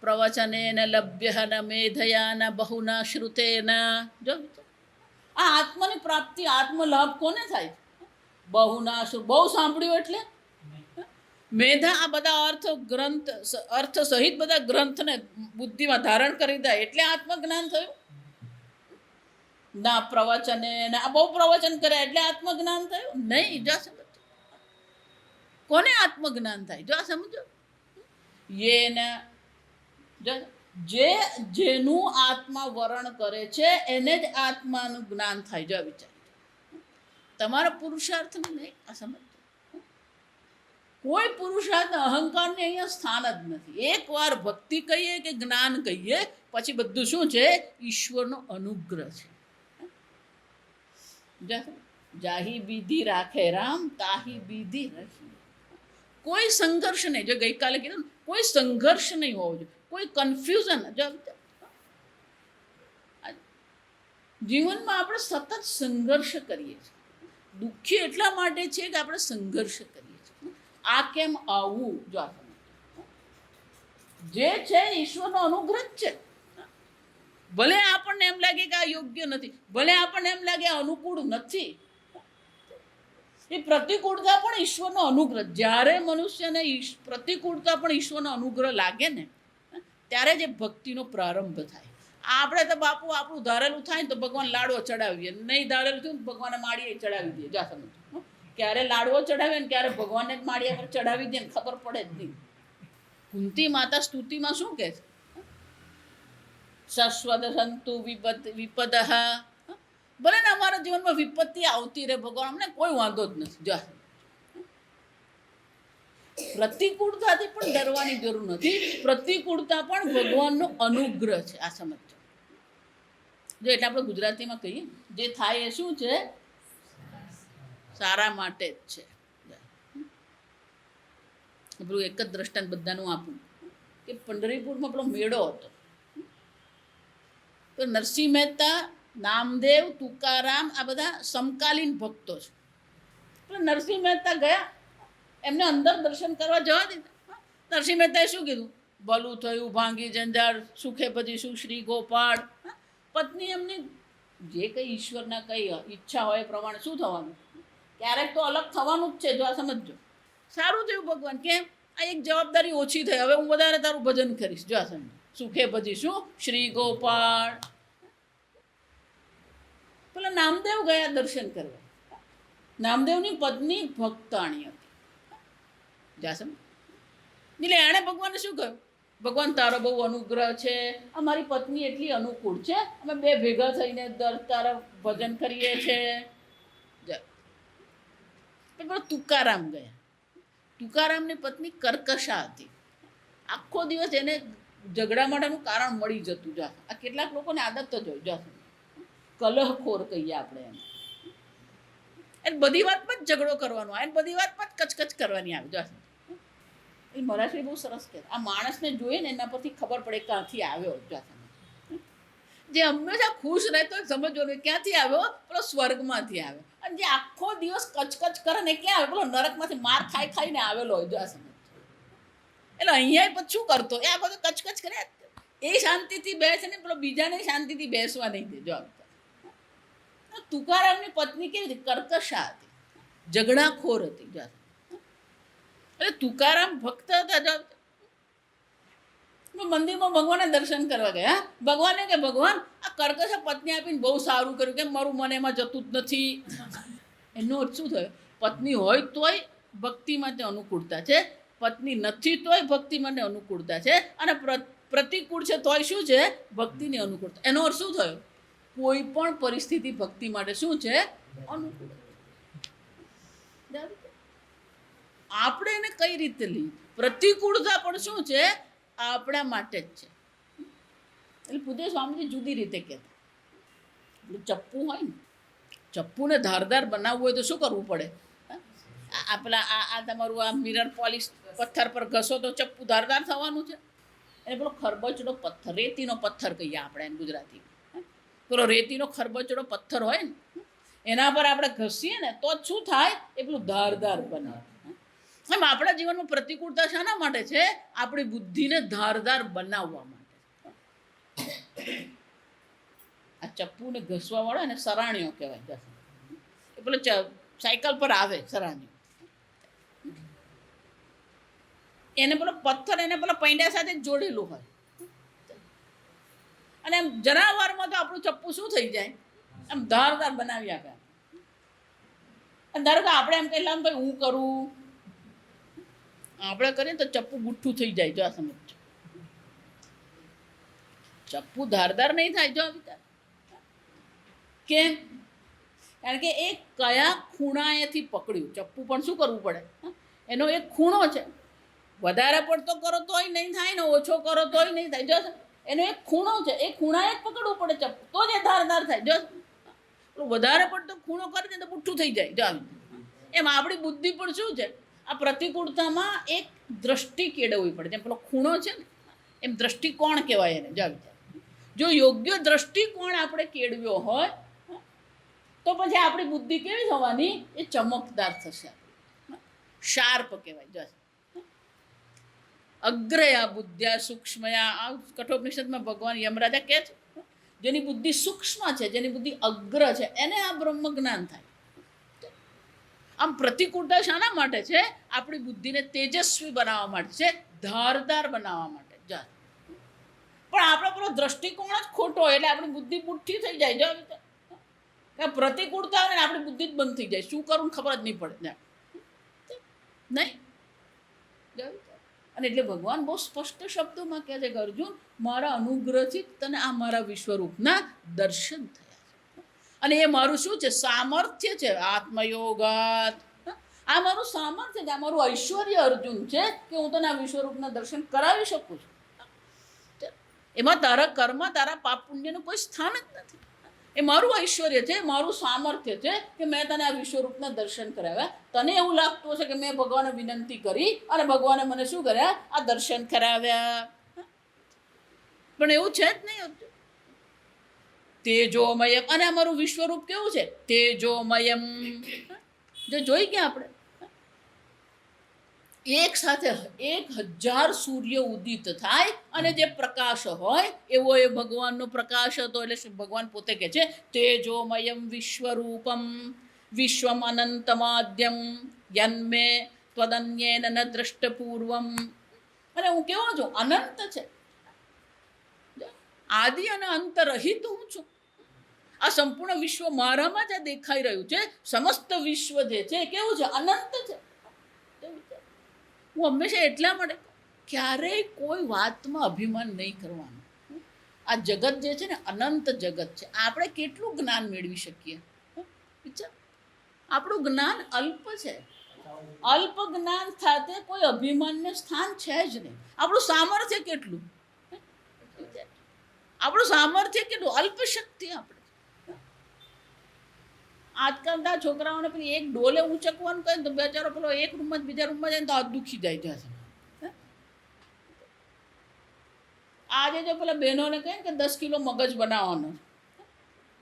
પ્રવચનેન લભ્ય ન મેધયા ન બહુના શ્રુતેન. જો આ આત્માની પ્રાપ્તિ, આત્મલાભ કોને થાય? બહુના, બહુ સાંભળ્યું એટલે મેધા, આ બધા અર્થ સહિત બધા ગ્રંથને બુદ્ધિમાં ધારણ કરી દે એટલે આત્મજ્ઞાન થયું. ના પ્રવચને, આ બહુ પ્રવચન કરે એટલે આત્મજ્ઞાન થયું નહીં. જો સમજો, કોને આત્મજ્ઞાન થાય? જો સમજો. જેનું આત્મા વરણ કરે છે એને જ આત્માનું જ્ઞાન થાય. જો વિચાર, તમારા પુરુષાર્થ નહીં. આ સમજ, કોઈ પુરુષાર્થ અહંકારને અહીંયા સ્થાન જ નથી. એકવાર ભક્તિ કહીએ કે જ્ઞાન કહીએ પછી બધું શું છે? ઈશ્વરનો અનુગ્રહ છે. જાહી બીધી રાખે રામ, તાહી બીધી રહી. કોઈ સંઘર્ષ નહીં. જો ગઈકાલે કીધું ને, કોઈ સંઘર્ષ નહીં હોવો જોઈએ, કોઈ કન્ફ્યુઝન. જો જીવનમાં આપણે સતત સંઘર્ષ કરીએ છીએ. દુઃખી એટલા માટે છે કે આપણે સંઘર્ષ કરીએ છીએ. આ કેમ આવું? જો જે છે ઈશ્વરનો અનુગ્રહ જ છે. ભલે આપણને એમ લાગે કે આ યોગ્ય નથી, ભલે આપણને એમ લાગે આ અનુકૂળ નથી, એ પ્રતિકૂળતા પણ ઈશ્વરનો અનુગ્રહ. જ્યારે મનુષ્યને પ્રતિકૂળતા પણ ઈશ્વરનો અનુગ્રહ લાગે ને ત્યારે જ ભક્તિનો પ્રારંભ થાય. આપણે તો બાપુ આપણું ધારેલું થાય ને તો ભગવાન લાડવો ચડાવીએ, નહીં ધારેલું થયું ને ભગવાને માળીએ ચડાવી દઈએ. જા સમજો, ક્યારે લાડવો ચડાવે ને ક્યારે ભગવાનને જ માળીએ પર ચડાવી દે ને ખબર પડે જ નહીં. કુંતી માતા સ્તુતિમાં શું કહે છે? શશ્વત સંતુ વિપદ. ભલે ને અમારા જીવનમાં વિપત્તિ આવતી રહે, ભગવાન અમને કોઈ વાંધો જ નથી. જો પ્રતિકૂળતાથી પણ ડરવાની જરૂર નથી. પ્રતિકૂળતા પણ ભગવાનનો અનુગ્રહ છે. આ સમજો. જો એટલે આપણે ગુજરાતીમાં કહીએ, જે થાય એ શું છે? સારા માટે જ છે. આપણું એક જ દ્રષ્ટાંત બધાનું આપું કે પંઢરીપુરમાં આપણો મેળો હતો. તો નરસિંહ મહેતા, નામદેવ, તુકારામ આ બધા સમકાલીન ભક્તો છે. તો નરસિંહ મહેતા ગયા, એમને અંદર દર્શન કરવા જવા દીધા. નરસિંહ મહેતાએ શું કીધું? ભલું થયું, ભાંગી જંજાળ, સુખે પછી શું શ્રી ગોપાળ. પત્ની એમની જે કંઈ ઈશ્વરના કંઈ ઈચ્છા હોય એ પ્રમાણે શું થવાનું? ક્યારેક તો અલગ થવાનું જ છે. જો આ સમજો. સારું થયું ભગવાન, કેમ? આ એક જવાબદારી ઓછી થઈ, હવે હું વધારે તારું ભજન કરીશ. જો આ સમજો. સુખે પછી શું શ્રી ગોપાળ. પેલા નામદેવ ગયા દર્શન કરવા. નામદેવની પત્ની ભક્તાણી હતી. જાસમ એટલે એણે ભગવાનને શું કહ્યું? ભગવાન તારો બહુ અનુગ્રહ છે, અમારી પત્ની એટલી અનુકૂળ છે, અમે બે ભેગા થઈને તારા ભજન કરીએ છીએ. પેલો તુકારામ ગયા. તુકારામની પત્ની કર્કશા હતી. આખો દિવસ એને ઝઘડા માટેનું કારણ મળી જતું જા. આ કેટલાક લોકોને આદત જ હોય જા, કલહખોર કહીએ આપણે એને. એને બધી વાતમાં જ ઝઘડો કરવાનો, એને બધી વાતમાં જ કચકચ કરવાની આવે જા. એ મરાઠી બહુ સરસ કહે, આ માણસને જોઈએ ને એના પરથી ખબર પડે ક્યાંથી આવ્યો જા. જે હંમેશા ખુશ રહેતો સમજવાનું ક્યાંથી આવ્યો, પેલો સ્વર્ગમાંથી આવ્યો. અને જે આખો દિવસ કચકચ કરે ને ક્યાં આવે, પેલો નરકમાંથી માર ખાઈ ખાઈને આવેલો હોય જો આ સમજ. એટલે અહીંયા પછી શું કરતો, એ આ બધું કચકચ કરે, એ શાંતિથી બેસે ને પેલો બીજાને શાંતિથી બેસવા નહીં દે જો. તુકારામની પત્ની કેવી હતી, કર્કશા હતી, ઝઘડાખોર હતી જો. એટલે તુકારામ ભક્ત હતા જો. મંદિરમાં ભગવાનના દર્શન કરવા ગયા, ભગવાને કે ભગવાન આ કર્કશ પત્ની આપીને બહુ સારું કર્યું, કે મારું મન એમાં જતું જ નથી. એનો અર્થ શું થયો, પત્ની હોય તોય ભક્તિ માટે અનુકૂળતા છે, પત્ની નથી તોય ભક્તિ માટે અનુકૂળતા છે, અને પ્રતિકૂળ છે તોય શું છે, ભક્તિની અનુકૂળતા. એનો અર્થ શું થયો, કોઈ પણ પરિસ્થિતિ ભક્તિ માટે શું છે, અનુકૂળ. આપણે એને કઈ રીતે લઈએ, પ્રતિકૂળતા પણ શું છે, આપણા માટે જ છે. એટલે પૂજ્ય સ્વામીજી જુદી રીતે કહેતા, પેલું ચપ્પુ હોય ને, ચપ્પુને ધારદાર બનાવવું હોય તો શું કરવું પડે, આ પેલા આ તમારું આ મિરર પોલિશ પથ્થર પર ઘસો તો ચપ્પુ ધારદાર થવાનું છે. એને પેલો ખરબચડો પથ્થર, રેતીનો પથ્થર કહીએ આપણે એને ગુજરાતી, પેલો રેતીનો ખરબચડો પથ્થર હોય ને એના પર આપણે ઘસીએ ને તો જ શું થાય, એ પેલું ધારદાર બને. એમ આપણા જીવનમાં પ્રતિકૂળતા શાના માટે છે, આપણી બુદ્ધિને ધારદાર બનાવવા માટે. આ ચપ્પુને ઘસવા વાળા એને સરાણીઓ કહેવાય. એ પેલો સાયકલ પર આવે સરાણીઓ, એને પેલો પથ્થર એને પેલા પૈંડા સાથે જોડેલું હોય, અને એમ જરા વારમાં તો આપણું ચપ્પુ શું થઈ જાય, એમ ધારદાર બનાવી આપે. ધારો કે આપણે એમ કહેલા ભાઈ હું કરું, આપણે કરીએ તો ચપ્પુ ગુઠ્ઠું થઈ જાય જો. આ સમજ, ચપ્પુ ધારદાર નહીં થાય જો. કેમ? કારણ કે એ કયા ખૂણાએથી પકડ્યું. ચપ્પુ પણ શું કરવું પડે, એનો એક ખૂણો છે, વધારે પડતો કરો તોય નહીં થાય ને ઓછો કરો તોય નહીં થાય જો. એનો એક ખૂણો છે, એ ખૂણાએ જ પકડવું પડે ચપ્પુ, તો જ એ ધારદાર થાય જો. વધારે પડતો ખૂણો કરી દે તો પુઠ્ઠું થઈ જાય જો. એમ આપણી બુદ્ધિ પણ શું છે, આ પ્રતિકૂળતામાં એક દ્રષ્ટિ કેળવવી પડે. જેમ પેલો ખૂણો છે ને એમ દ્રષ્ટિકોણ કહેવાય એને જો. જો યોગ્ય દ્રષ્ટિકોણ આપણે કેળવ્યો હોય તો પછી આપણી બુદ્ધિ કેવી થવાની, એ ચમકદાર થશે, શાર્પ કહેવાય જો. અગ્રયા બુદ્ધ્યા સૂક્ષ્મયા, આ કઠોપનિષદમાં ભગવાન યમરાજા કહે છે, જેની બુદ્ધિ સૂક્ષ્મ છે, જેની બુદ્ધિ અગ્ર છે, એને આ બ્રહ્મ જ્ઞાન થાય. આમ પ્રતિકૂળતા શાના માટે છે, આપણી બુદ્ધિને તેજસ્વી બનાવવા માટે છે, ધારદાર બનાવવા માટે જા. પણ આપણો પેલો દ્રષ્ટિકોણ જ ખોટો હોય એટલે આપણી બુદ્ધિ પુઠ્ઠી થઈ જાય જો. પ્રતિકૂળતા આવે ને આપણી બુદ્ધિ જ બંધ થઈ જાય, શું કરવું ખબર જ નહીં પડે નહીં. અને એટલે ભગવાન બહુ સ્પષ્ટ શબ્દોમાં કહે છે કે અર્જુન, મારા અનુગ્રહથી તને આ મારા વિશ્વરૂપના દર્શન થયા છે, અને એ મારું શું છે, સામર્થ્ય છે, આત્મયોગાત. આ મારું સામર્થ્ય છે, આ મારું ઐશ્વર્ય અર્જુન છે કે હું તને આ વિશ્વરૂપના દર્શન કરાવી શકું છું. એમાં તારા કર્મ, તારા પાપ પુણ્યનું કોઈ સ્થાન જ નથી. એ મારું ઐશ્વર્ય છે, મારું સામર્થ્ય છે કે મેં તને આ વિશ્વરૂપના દર્શન કરાવ્યા. તને એવું લાગતું હશે કે મેં ભગવાનને વિનંતી કરી અને ભગવાને મને શું કર્યા, આ દર્શન કરાવ્યા. પણ એવું છે જ નહીં. તેજોમયમ, અને અમારું વિશ્વરૂપ કેવું છે, તેજોમયમ. જો જોઈ ગયા આપણે, એક સાથે 1000 સૂર્ય ઉદિત થાય અને જે પ્રકાશ હોય એવો એ ભગવાનનો પ્રકાશ હતો. એટલે ભગવાન પોતે કહે છે, તેજોમયમ વિશ્વરૂપમ વિશ્વમ અનંતમાદ્યમ યન્મે ત્વદન્યેન ન દ્રષ્ટપૂર્વમ. અને હું કેવો છું, અનંત છે, આદિ અને અંત રહિત હું છું. આ સંપૂર્ણ વિશ્વ મારામાં જ દેખાઈ રહ્યું છે. સમસ્ત વિશ્વ જે છે કેવું છે, અનંત છે. હું હંમેશા એટલા માટે ક્યારેય કોઈ વાતમાં અભિમાન નહીં કરવાનું. આ જગત જે છે ને અનંત જગત છે. આપણે કેટલું જ્ઞાન મેળવી શકીએ, આપણું જ્ઞાન અલ્પ છે. અલ્પ જ્ઞાન સાથે કોઈ અભિમાનને સ્થાન છે જ નહીં. આપણું સામર્થ્ય કેટલું, આપણું સામર્થ્ય કેટલું, અલ્પ શક્તિ આપણે. આજકાલના છોકરાઓને પેલી એક ડોલે ઊંચકવાનું કહે તો બેચારો પેલો એક રૂમમાં બીજા રૂમમાં જાય ને તો હાથ દુખી જાય ત્યાં. આજે જો પેલા બહેનોને કહે કે 10 કિલો મગજ બનાવવાનો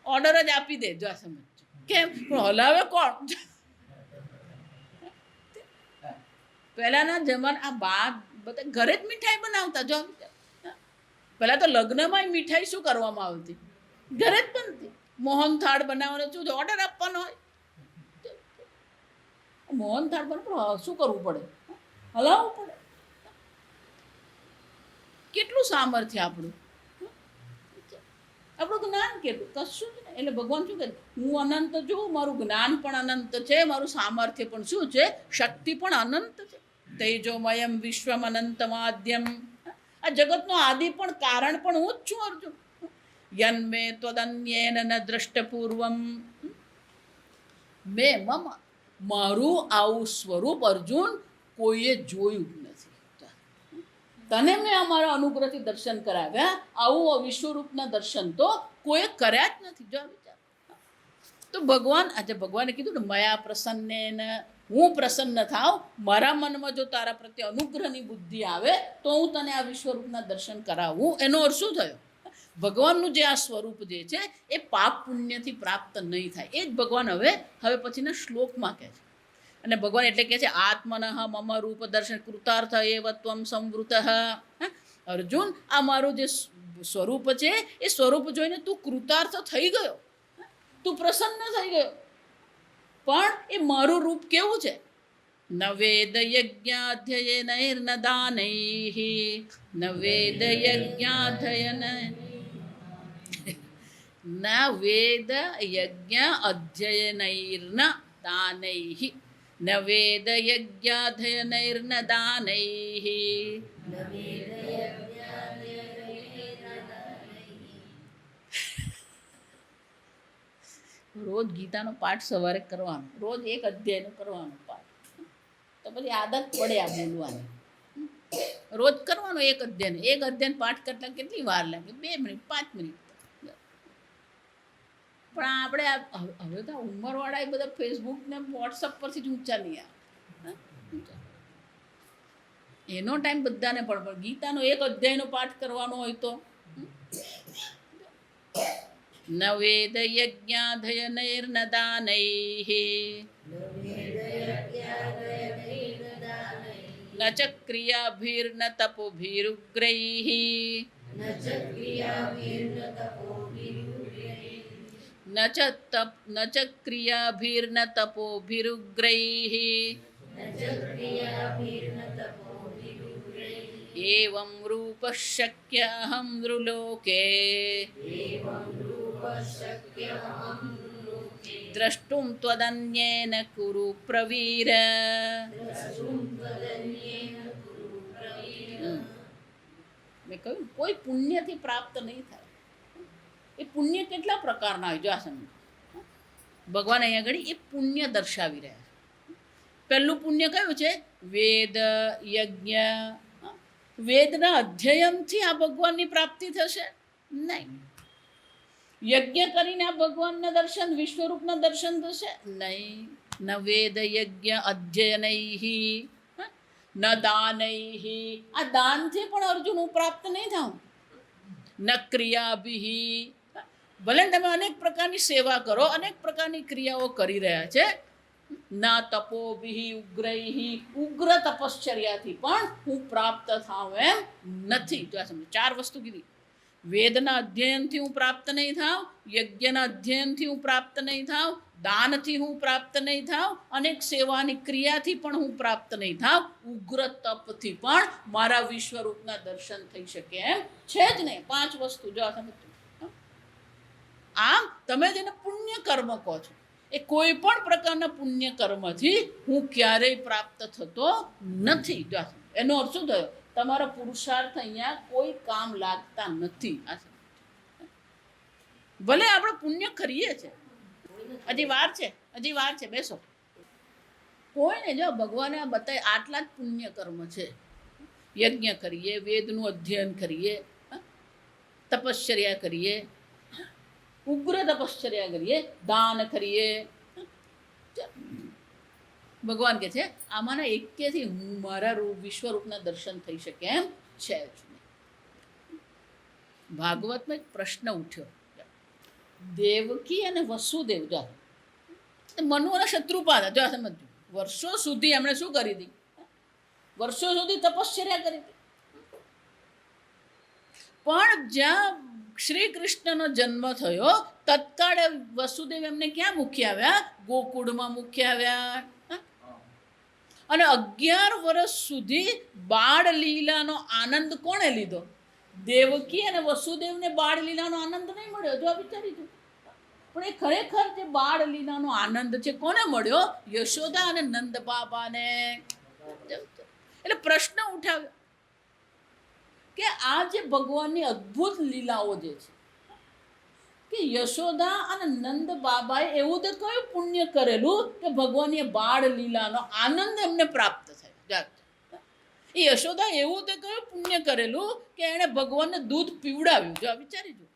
ઓર્ડર જ આપી દે, જો સમજ કેમ હલાવે કોણ. પહેલાના જમાના આ બા બધા ઘરે જ મીઠાઈ બનાવતા. જો પહેલા તો લગ્નમાં મીઠાઈ શું કરવામાં આવતી, ઘરે જ બનતી. મોહન થાળ બનાવવાનો શું ઓર્ડર આપવાનો હોય, મોહન થાળ પર શું કરવું પડે, હલાવવું પડે. કેટલું સામર્થ્ય આપણું, આપણું જ્ઞાન કેટલું, કશું જ નહીં. એટલે ભગવાન શું કહે, હું અનંત છું, મારું જ્ઞાન પણ અનંત છે, મારું સામર્થ્ય પણ શું છે, શક્તિ પણ અનંત છે. તેજોમયમ વિશ્વમ અનંતમાદ્યમ, આ જગતનો આદિ પણ કારણ પણ હું જ છું અર્જુન. યન્મે ત્વદન્યેન ન દ્રષ્ટપૂર્વમ, મેં મમ, મારું આવું સ્વરૂપ અર્જુન કોઈએ જોયું નથી. તને મેં અમારા અનુગ્રહથી દર્શન કરાવ્યા, આવું વિશ્વરૂપના દર્શન તો કોઈ કર્યા જ નથી. જો વિચાર તો ભગવાન, આજે ભગવાને કીધું ને મયા પ્રસન્નેન, હું પ્રસન્ન થાવ, મારા મનમાં જો તારા પ્રત્યે અનુગ્રહની બુદ્ધિ આવે તો હું તને આ વિશ્વરૂપના દર્શન કરાવું. એનો અર્થ શું થયો, ભગવાનનું જે આ સ્વરૂપ જે છે એ પાપ પુણ્યથી પ્રાપ્ત નહીં થાય. એ જ ભગવાન હવે પછીના શ્લોકમાં કહે છે. અને ભગવાન એટલે કહે છે આત્મનઃ મમ રૂપ દર્શન કૃતાર્થ એવ ત્વમ સંવૃતઃ. અર્જુન, આ મારું જે સ્વરૂપ છે એ સ્વરૂપ જોઈને તું કૃતાર્થ થઈ ગયો, તું પ્રસન્ન થઈ ગયો. પણ એ મારું રૂપ કેવું છે, ન વેદ યજ્ઞાધ્યયનૈર્ન દાનૈઃ, ન વેદ યજ્ઞાધ્યયન, ન વેદ યજ્ઞ અધ્યયનૈર્ન દાનૈઃ, ન વેદ યજ્ઞાધ્યયનૈર્ન દાનૈઃ. રોજ ગીતાનો પાઠ સવારે કરવાનો, રોજ એક અધ્યાયનો કરવાનો પાઠ, તો પછી આદત પડે આ બોલવાની. રોજ કરવાનો એક અધ્યાયનો પાઠ કરતા કેટલી વાર લાગે, 2 મિનિટ 5 મિનિટ. પણ આપણે હવે તો ઉંમરવાળા એ બધા ફેસબુક ને વોટ્સઅપ પરથી જ ઊંચા નહીં આવે. એનો ટાઈમ બધાને પણ ગીતાનો એક અધ્યાયનો પાઠ કરવાનો હોય તો ન વેદ યજ્ઞાધ્યયનૈર્ન દાનૈઃ, ન ચ ક્રિયાભિર્ન તપોભિરુગ્રૈઃ, ન ચ ક્રિયાભિર્ન તપોભિરુગ્રૈઃ, એવં રૂપઃ શક્યઃ નૃલોકે, દ્રષ્ટું ત્વદન્યેન કુરુ પ્રવીર. મેં કહ્યું કોઈ પુણ્યથી પ્રાપ્ત નહીં થાય. એ પુણ્ય કેટલા પ્રકારના હોય, જો આ સમજ. ભગવાન અહીંયા આગળ એ પુણ્ય દર્શાવી રહ્યા છે. પહેલું પુણ્ય કયું છે, વેદ યજ્ઞ. વેદના અધ્યયનથી આ ભગવાનની પ્રાપ્તિ થશે નહીં. યજ્ઞ કરીને આ ભગવાનના દર્શન, વિશ્વરૂપના દર્શન થશે નહીં. ન વેદ યજ્ઞ અધ્યયનૈઃ ન દાનૈઃ, આ દાનથી પણ અર્જુન હું પ્રાપ્ત નહીં થાઉં. ન ક્રિયાભિઃ, ભલે તમે અનેક પ્રકારની સેવા કરો, અનેક પ્રકારની ક્રિયાઓ કરી રહ્યા છે. ન તપોભિઃ ઉગ્રૈઃ, ઉગ્ર તપશ્ચર્યાથી પણ હું પ્રાપ્ત થાઉં એમ નથી. તો આ સમજો 4 વસ્તુ કીધી. વેદના અધ્યયનથી હું પ્રાપ્ત નહીં થાઉં, યજ્ઞના અધ્યયનથી હું પ્રાપ્ત નહીં થાઉં, દાનથી હું પ્રાપ્ત નહીં થાઉં, અનેક સેવાની ક્રિયાથી પણ હું પ્રાપ્ત નહીં થાઉં, ઉગ્ર તપથી પણ મારા વિશ્વરૂપના દર્શન થઈ શકે એમ છે જ નહીં. 5 વસ્તુ જો સમજો. આમ તમે જેને પુણ્ય કર્મ કહો છો, એ કોઈ પણ પ્રકારના પુણ્ય કર્મથી હું ક્યારેય પ્રાપ્ત થતો નથી. જો એનો અર્થ શું થયો, તમારો પુરુષાર્થ અહીંયા કોઈ કામ લાગતા નથી. ભલે આપણે પુણ્ય કરીએ છીએ, હજી વાર છે બેસો. કોઈને જો ભગવાને આ બતાવી આટલા જ પુણ્ય કર્મ છે. યજ્ઞ કરીએ, વેદનું અધ્યયન કરીએ, તપશ્ચર્યા કરીએ, ઉગ્ર તપશ્ચર્યા કરીએ, દાન કરીએ. ભગવાન કહે છે આમાંના એકેથી હું મારા વિશ્વરૂપના દર્શન થઈ શકે એમ છે જ નહીં. ભાગવતમાં એક પ્રશ્ન ઉઠ્યો. દેવકી અને વસુદેવ જો મનુ અને શત્રુપા હતા. જો સમજો, વર્ષો સુધી એમણે શું કરી હતી? વર્ષો સુધી તપશ્ચર્યા કરી હતી. પણ જ્યાં શ્રી કૃષ્ણનો જન્મ થયો તત્કાળે વસુદેવ એમને ક્યાં મૂકી આવ્યા? ગોકુળમાં મૂકી આવ્યા. અને 11 વર્ષ સુધી બાળ લીલાનો આનંદ કોણે લીધો? દેવકી અને વસુદેવને બાળ લીલાનો આનંદ નહીં મળ્યો. જો વિચારી જો, પણ એ ખરેખર જે બાળ લીલાનો આનંદ છે કોને મળ્યો? યશોદા અને નંદ બાબાને. એટલે પ્રશ્ન ઉઠાવ્યો કે આ જે ભગવાનની અદ્ભુત લીલાઓ જે છે કે યશોદા અને નંદ બાબાએ એવું તો કયું પુણ્ય કરેલું કે ભગવાનની બાળ લીલાનો આનંદ એમને પ્રાપ્ત થાય? એ યશોદા એવું તો કયું પુણ્ય કરેલું કે એણે ભગવાનને દૂધ પીવડાવ્યું? જો વિચારી જો,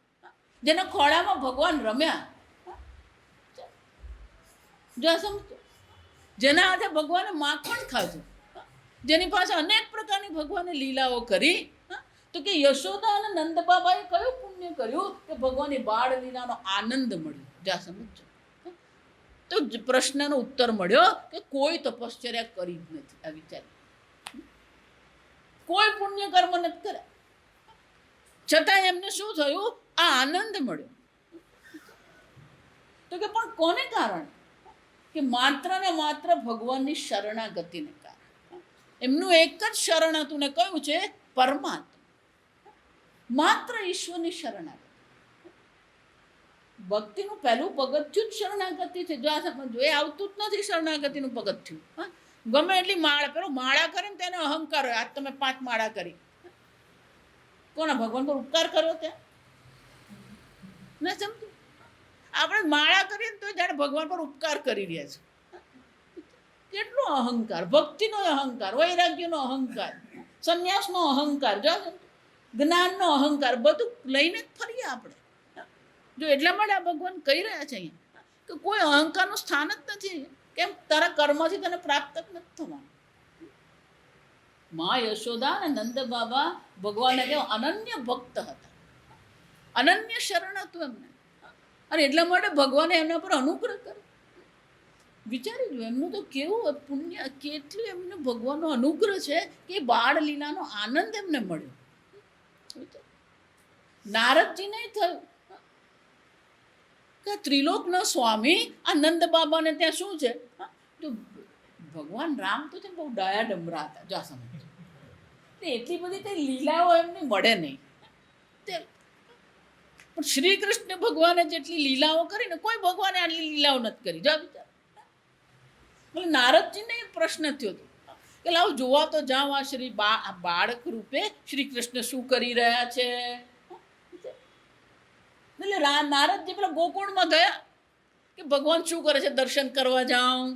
જેના ખોળામાં ભગવાન રમ્યા. જો સમજો, જેના હાથે ભગવાને માખણ ખાધું, જેની પાસે અનેક પ્રકારની ભગવાને લીલાઓ કરી. તો કે યશોદા અને નંદ બાબાએ કયું પુણ્ય કર્યું કે ભગવાનની બાળ લીલાનો આનંદ મળ્યો? જા સમજો. તો પ્રશ્નનો ઉત્તર મળ્યો કે કોઈ તપશ્ચર્યા કરી જ નથી. આ વિચારી, કોઈ પુણ્ય કર્મ નથી કર્યા, છતાં એમને શું થયું? આ આનંદ મળ્યો. તો કે પણ કોને કારણે? કે માત્ર ને માત્ર ભગવાનની શરણાગતિને કારણે. એમનું એક જ શરણ હતું ને કયું છે? પરમાત્મા. માત્ર ઈશ્વરની શરણાગતિ. ભક્તિનું પહેલું પગથિયું જ શરણાગતિ છે. જો આ સમજો, એ આવતું જ નથી શરણાગતિનું પગથિયું. હા, ગમે એટલી માળા, પેલો માળા કરે ને તેને અહંકાર હોય. આજ તમે 5 માળા કરી, કોના ભગવાન પર ઉપકાર કર્યો ત્યાં? ના સમજો, આપણે માળા કરીએ ને તો જાણે ભગવાન પર ઉપકાર કરી રહ્યા છે. કેટલો અહંકાર! ભક્તિનો અહંકાર, વૈરાગ્યનો અહંકાર, સંન્યાસનો અહંકાર, જો જ્ઞાનનો અહંકાર, બધું લઈને જ ફરીએ આપણે. જો એટલા માટે આ ભગવાન કહી રહ્યા છે અહીંયા કે કોઈ અહંકારનું સ્થાન જ નથી. કેમ? તારા કર્મથી તને પ્રાપ્ત જ નથી થવાનું. મા યશોદા અને નંદ બાબા ભગવાનને કેવા અનન્ય ભક્ત હતા, અનન્ય શરણ હતું એમને. અને એટલા માટે ભગવાને એમના પર અનુગ્રહ કર્યો. વિચારી લો, એમનું તો કેવું પુણ્ય, કેટલું એમને ભગવાનનો અનુગ્રહ છે કે બાળ લીલાનો આનંદ એમને મળ્યો. નારદજી નહીં થયું કે ત્રિલોકનો સ્વામી આ નંદ બાબાને ત્યાં શું છે? તો ભગવાન રામ તો છે બહુ ડાયા ડમરા હતા. જા સમજ, એટલી બધી કઈ લીલાઓ એમને મળે નહીં. પણ શ્રી કૃષ્ણ ભગવાને જેટલી લીલાઓ કરી ને કોઈ ભગવાને આટલી લીલાઓ નથી કરી. જા વિચાર. એટલે નારદજીને એક પ્રશ્ન થયો હતો કે લાવ જોવા તો જાઓ આ શ્રી બાળક રૂપે શ્રી કૃષ્ણ શું કરી રહ્યા છે. એટલે નારદજી પેલા ગોકુળમાં ગયા કે ભગવાન શું કરે છે, દર્શન કરવા જાઉં.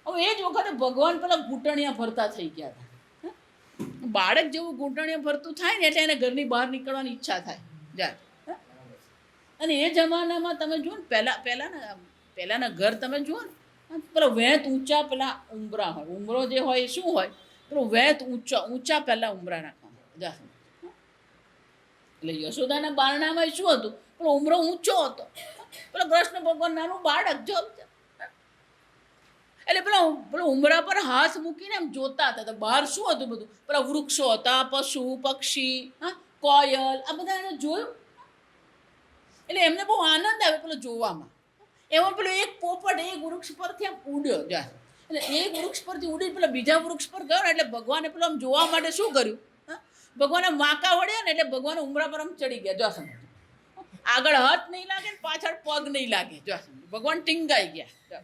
હવે એ જ વખતે ભગવાન પેલા ઘૂંટણિયા ભરતા થઈ ગયા હતા. બાળક જેવું ઘૂંટણિયા ભરતું થાય ને એટલે એને ઘરની બહાર નીકળવાની ઈચ્છા થાય. જાય. અને એ જમાનામાં તમે જુઓ ને, પહેલાના ઘર તમે જુઓ ને, પેલો વેત ઊંચા પેલા ઉંબરા હોય. ઉંબરો જે હોય એ શું હોય? પેલો વેત ઊંચા પહેલા ઉંબરા નાખવામાં. એટલે યશોદાના બારણામાં શું હતું? પેલો ઉંબરો ઊંચો હતો. પેલો કૃષ્ણ ભગવાન નાનું બાળક જો, એટલે પેલા ઉંબરા પર હાથ મૂકીને એમ જોતા હતા. તો બહાર શું હતું? બધું પેલા વૃક્ષો હતા, પશુ પક્ષી, કોયલ, આ બધા એને જોયું. એટલે એમને બહુ આનંદ આવે પેલો જોવામાં. એમાં પેલો એક પોપટ એક વૃક્ષ પરથી આમ ઉડ્યો જાય. એટલે એક વૃક્ષ પરથી ઉડી પેલા બીજા વૃક્ષ પર ગયો ને એટલે ભગવાને પેલો આમ જોવા માટે શું કર્યું? ભગવાને વાંકા વળ્યા ને એટલે ભગવાન ઉમરા પર આમ ચડી ગયા. જો સમજો, આગળ હાથ નહીં લાગે ને પાછળ પગ નહીં લાગે. જો સમજો, ભગવાન ટીંગાઈ ગયા.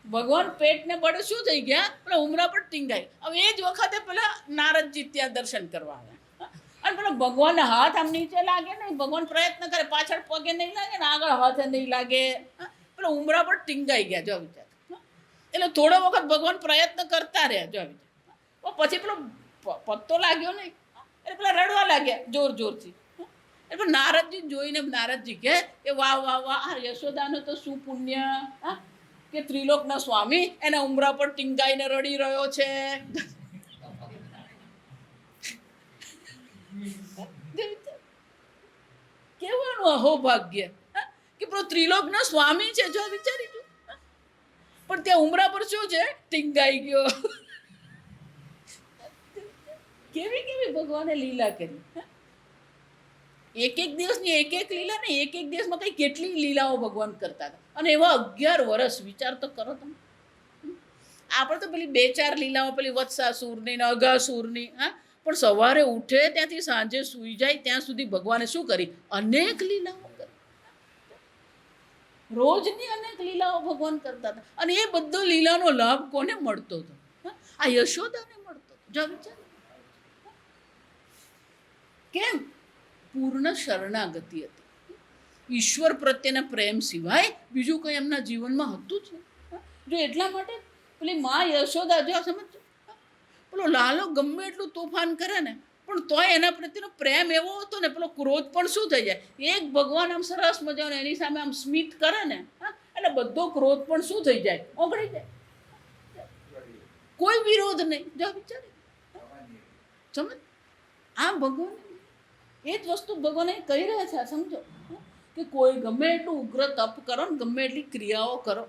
ભગવાન પેટને બળે શું થઈ ગયા? પેલા ઉમરા પર ટીંગાઈ. હવે એ જ વખતે પેલા નારદજી ત્યાં દર્શન કરવા આવ્યા. અને પેલા ભગવાનને હાથ આમ નીચે લાગે ને, ભગવાન પ્રયત્ન કરે, પાછળ પગે નહીં લાગે ને આગળ હાથે નહીં લાગે. પેલો એટલે ઉમરા પર ટીંગાઈ ગયા. જો વિચાર, એટલે થોડો વખત ભગવાન પ્રયત્ન કરતા રહ્યા. જો વિચાર, પછી પેલો પત્તો લાગ્યો નહીં એટલે પેલા રડવા લાગ્યા જોર જોરથી. એટલે નારદજી જોઈને નારદજી કે વાહ વાહ વાહ, આ યશોદાનો તો શું પુણ્ય, કે ત્રિલોકના સ્વામી એના ઉમરા પર ટીંગાઈને રડી રહ્યો છે. કેવાનું અહોભાગ્ય કે પેલો ત્રિલોકનો સ્વામી છે. જો વિચારી તું, પણ ત્યાં ઉમરા પર શું છે, ટીંગાઈ ગયો. કેવી કેવી ભગવાને લીલા કરી. એક એક દિવસની એક એક લીલા ને એક એક દિવસમાં કઈ કેટલી લીલાઓ ભગવાન કરતા હતા. અને એવા 11 વર્ષ વિચાર તો કરો તમે. આપણે તો પેલી 2-4 લીલાઓ, પેલી વત્સાસુરની ને અઘાસુરની, પણ સવારે ઉઠે ત્યાંથી સાંજે સૂઈ જાય ત્યાં સુધી ભગવાને શું કરી, અનેક લીલાઓ કરી. રોજની અનેક લીલાઓ ભગવાન કરતા હતા. અને એ બધો લીલાનો લાભ કોને મળતો હતો? આ યશોદાને મળતો હતો. જો વિચાર, કેમ? પૂર્ણ શરણાગતિ હતી. ઈશ્વર પ્રત્યેના પ્રેમ સિવાય બીજું કંઈ એમના જીવનમાં હતું જ નહીં. જો એટલા માટે પેલી માં યશોદા, જો સમજો, પેલો લાલો ગમે એટલું તોફાન કરે ને પણ તોય એના પ્રત્યેનો પ્રેમ એવો હતો ને, પેલો ક્રોધ પણ શું થઈ જાય, એક ભગવાન આમ સરસ મજાનો એની સામે આમ સ્મિત કરે ને, એટલે બધો ક્રોધ પણ શું થઈ જાય, ઓગળી જાય. કોઈ વિરોધ નહીં. જો વિચારી, સમજ, આ ભગવાન એ જ વસ્તુ ભગવાન કહી રહ્યા છે. સમજો કે કોઈ ગમે એટલું ઉગ્ર તપ કરો ને, ગમે એટલી ક્રિયાઓ કરો,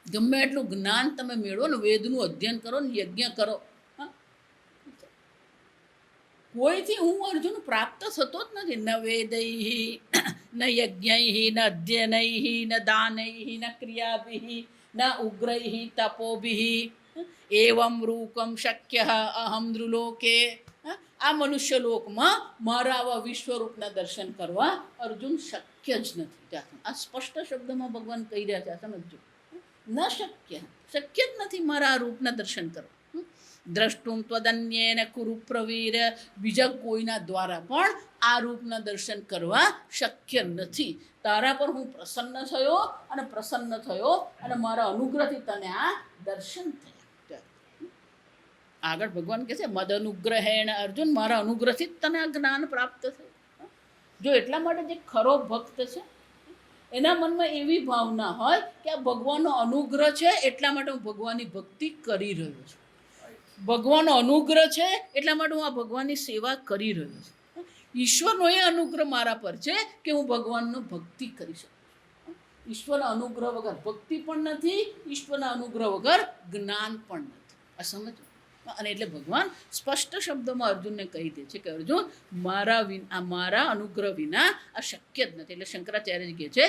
ગમે એટલું જ્ઞાન તમે મેળવો ને, વેદનું અધ્યયન કરો ને, યજ્ઞ કરો, કોઈથી હું અર્જુન પ્રાપ્ત થતો જ નથી. ન વેદૈ ન યજ્ઞૈ ન અધ્યયનૈ ન દાનૈ ન ક્રિયાભિ ન ઉગ્રૈ તપોભિ એવમ રૂપમ શક્ય અહમ નૃલોકે. આ મનુષ્ય લોકમાં મારા આવા વિશ્વરૂપના દર્શન કરવા અર્જુન શક્ય જ નથી. આ સ્પષ્ટ શબ્દમાં ભગવાન કહી રહ્યા છે. સમજો, ન શક્ય, શક્ય જ નથી મારા આ રૂપના દર્શન કરવા. દ્રષ્ટુમ ત્વદન્યેન કુરુ પ્રવીર, બીજા કોઈના દ્વારા પણ આ રૂપના દર્શન કરવા શક્ય નથી. તારા પર હું પ્રસન્ન થયો અને મારા અનુગ્રહથી તને આ દર્શન થયા. આગળ ભગવાન કહે છે, મદ અનુગ્રહેણ અર્જુન, મારા અનુગ્રહથી જ તને આ જ્ઞાન પ્રાપ્ત થયું. જો એટલા માટે જે ખરો ભક્ત છે એના મનમાં એવી ભાવના હોય કે આ ભગવાનનો અનુગ્રહ છે એટલા માટે હું ભગવાનની ભક્તિ કરી રહ્યો છું. ભગવાનનો અનુગ્રહ છે એટલા માટે હું આ ભગવાનની સેવા કરી રહ્યો છું. ઈશ્વરનો એ અનુગ્રહ મારા પર છે કે હું ભગવાનનો ભક્તિ કરી શકું. ઈશ્વરના અનુગ્રહ વગર ભક્તિ પણ નથી, ઈશ્વરના અનુગ્રહ વગર જ્ઞાન પણ નથી. આ સમજો. અને એટલે ભગવાન સ્પષ્ટ શબ્દોમાં અર્જુનને કહી દે છે કે અર્જુન, મારા અનુગ્રહ વિના આ શક્ય જ નથી. એટલે શંકરાચાર્ય કહે છે,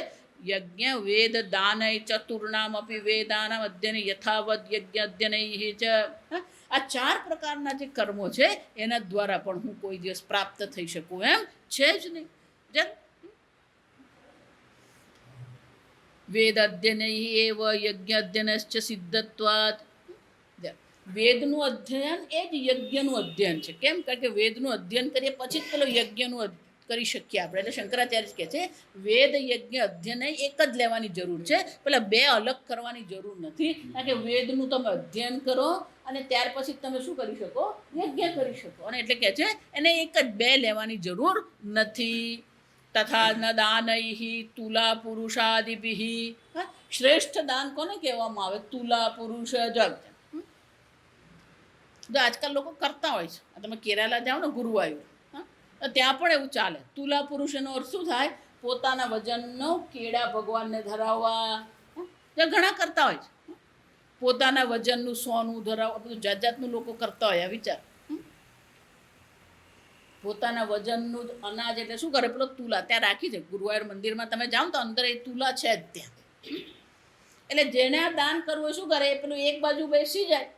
યજ્ઞ વેદ દાનય ચતુર્ણામ અપી વેદાનામ અધ્યયન યથાવદ યજ્ઞ અધ્યયનૈ ચ. આ 4 પ્રકારના જે કર્મો છે એના દ્વારા પણ હું કોઈ દિવસ પ્રાપ્ત થઈ શકું એમ છે જ નહીં. વેદ અધ્યયનૈ એવ યજ્ઞ અધ્યયનશ્ચ સિદ્ધત્વાत्. વેદનું અધ્યયન એ જ યજ્ઞનું અધ્યયન છે. કેમ? કારણ કે વેદનું અધ્યયન કરીએ પછી જ પેલો યજ્ઞનું કરી શકીએ આપણે. એટલે શંકરાચાર્ય કહે છે, વેદ યજ્ઞ અધ્યયન એક જ લેવાની જરૂર છે, પેલા 2 અલગ કરવાની જરૂર નથી. કારણ કે વેદનું તમે અધ્યયન કરો અને ત્યાર પછી તમે શું કરી શકો, યજ્ઞ કરી શકો. અને એટલે કહે છે એને એક જ 2 લેવાની જરૂર નથી. તથા ન દાનૈ તુલા પુરુષાદિભિ. શ્રેષ્ઠ દાન કોને કહેવામાં આવે? તુલા પુરુષ. જો આજકાલ લોકો કરતા હોય છે, તમે કેરાલા જાઓ ને ગુરુવાયુર, ત્યાં પણ એવું ચાલે. તુલા પુરુષ એનો અર્થ શું થાય? પોતાના વજનનો કેળા ભગવાનને ધરાવવા. ઘણા કરતા હોય છે, પોતાના વજનનું સોનું ધરાવવા, બધું જાત જાતનું લોકો કરતા હોય. આ વિચાર, પોતાના વજનનું જ અનાજ એટલે શું કરે, પેલો તુલા ત્યાં રાખી છે. ગુરુવાયુર મંદિરમાં તમે જાઓ તો અંદર એ તુલા છે જ ત્યાં. એટલે જેને આ દાન કરવું શું કરે, પેલું એક બાજુ બેસી જાય,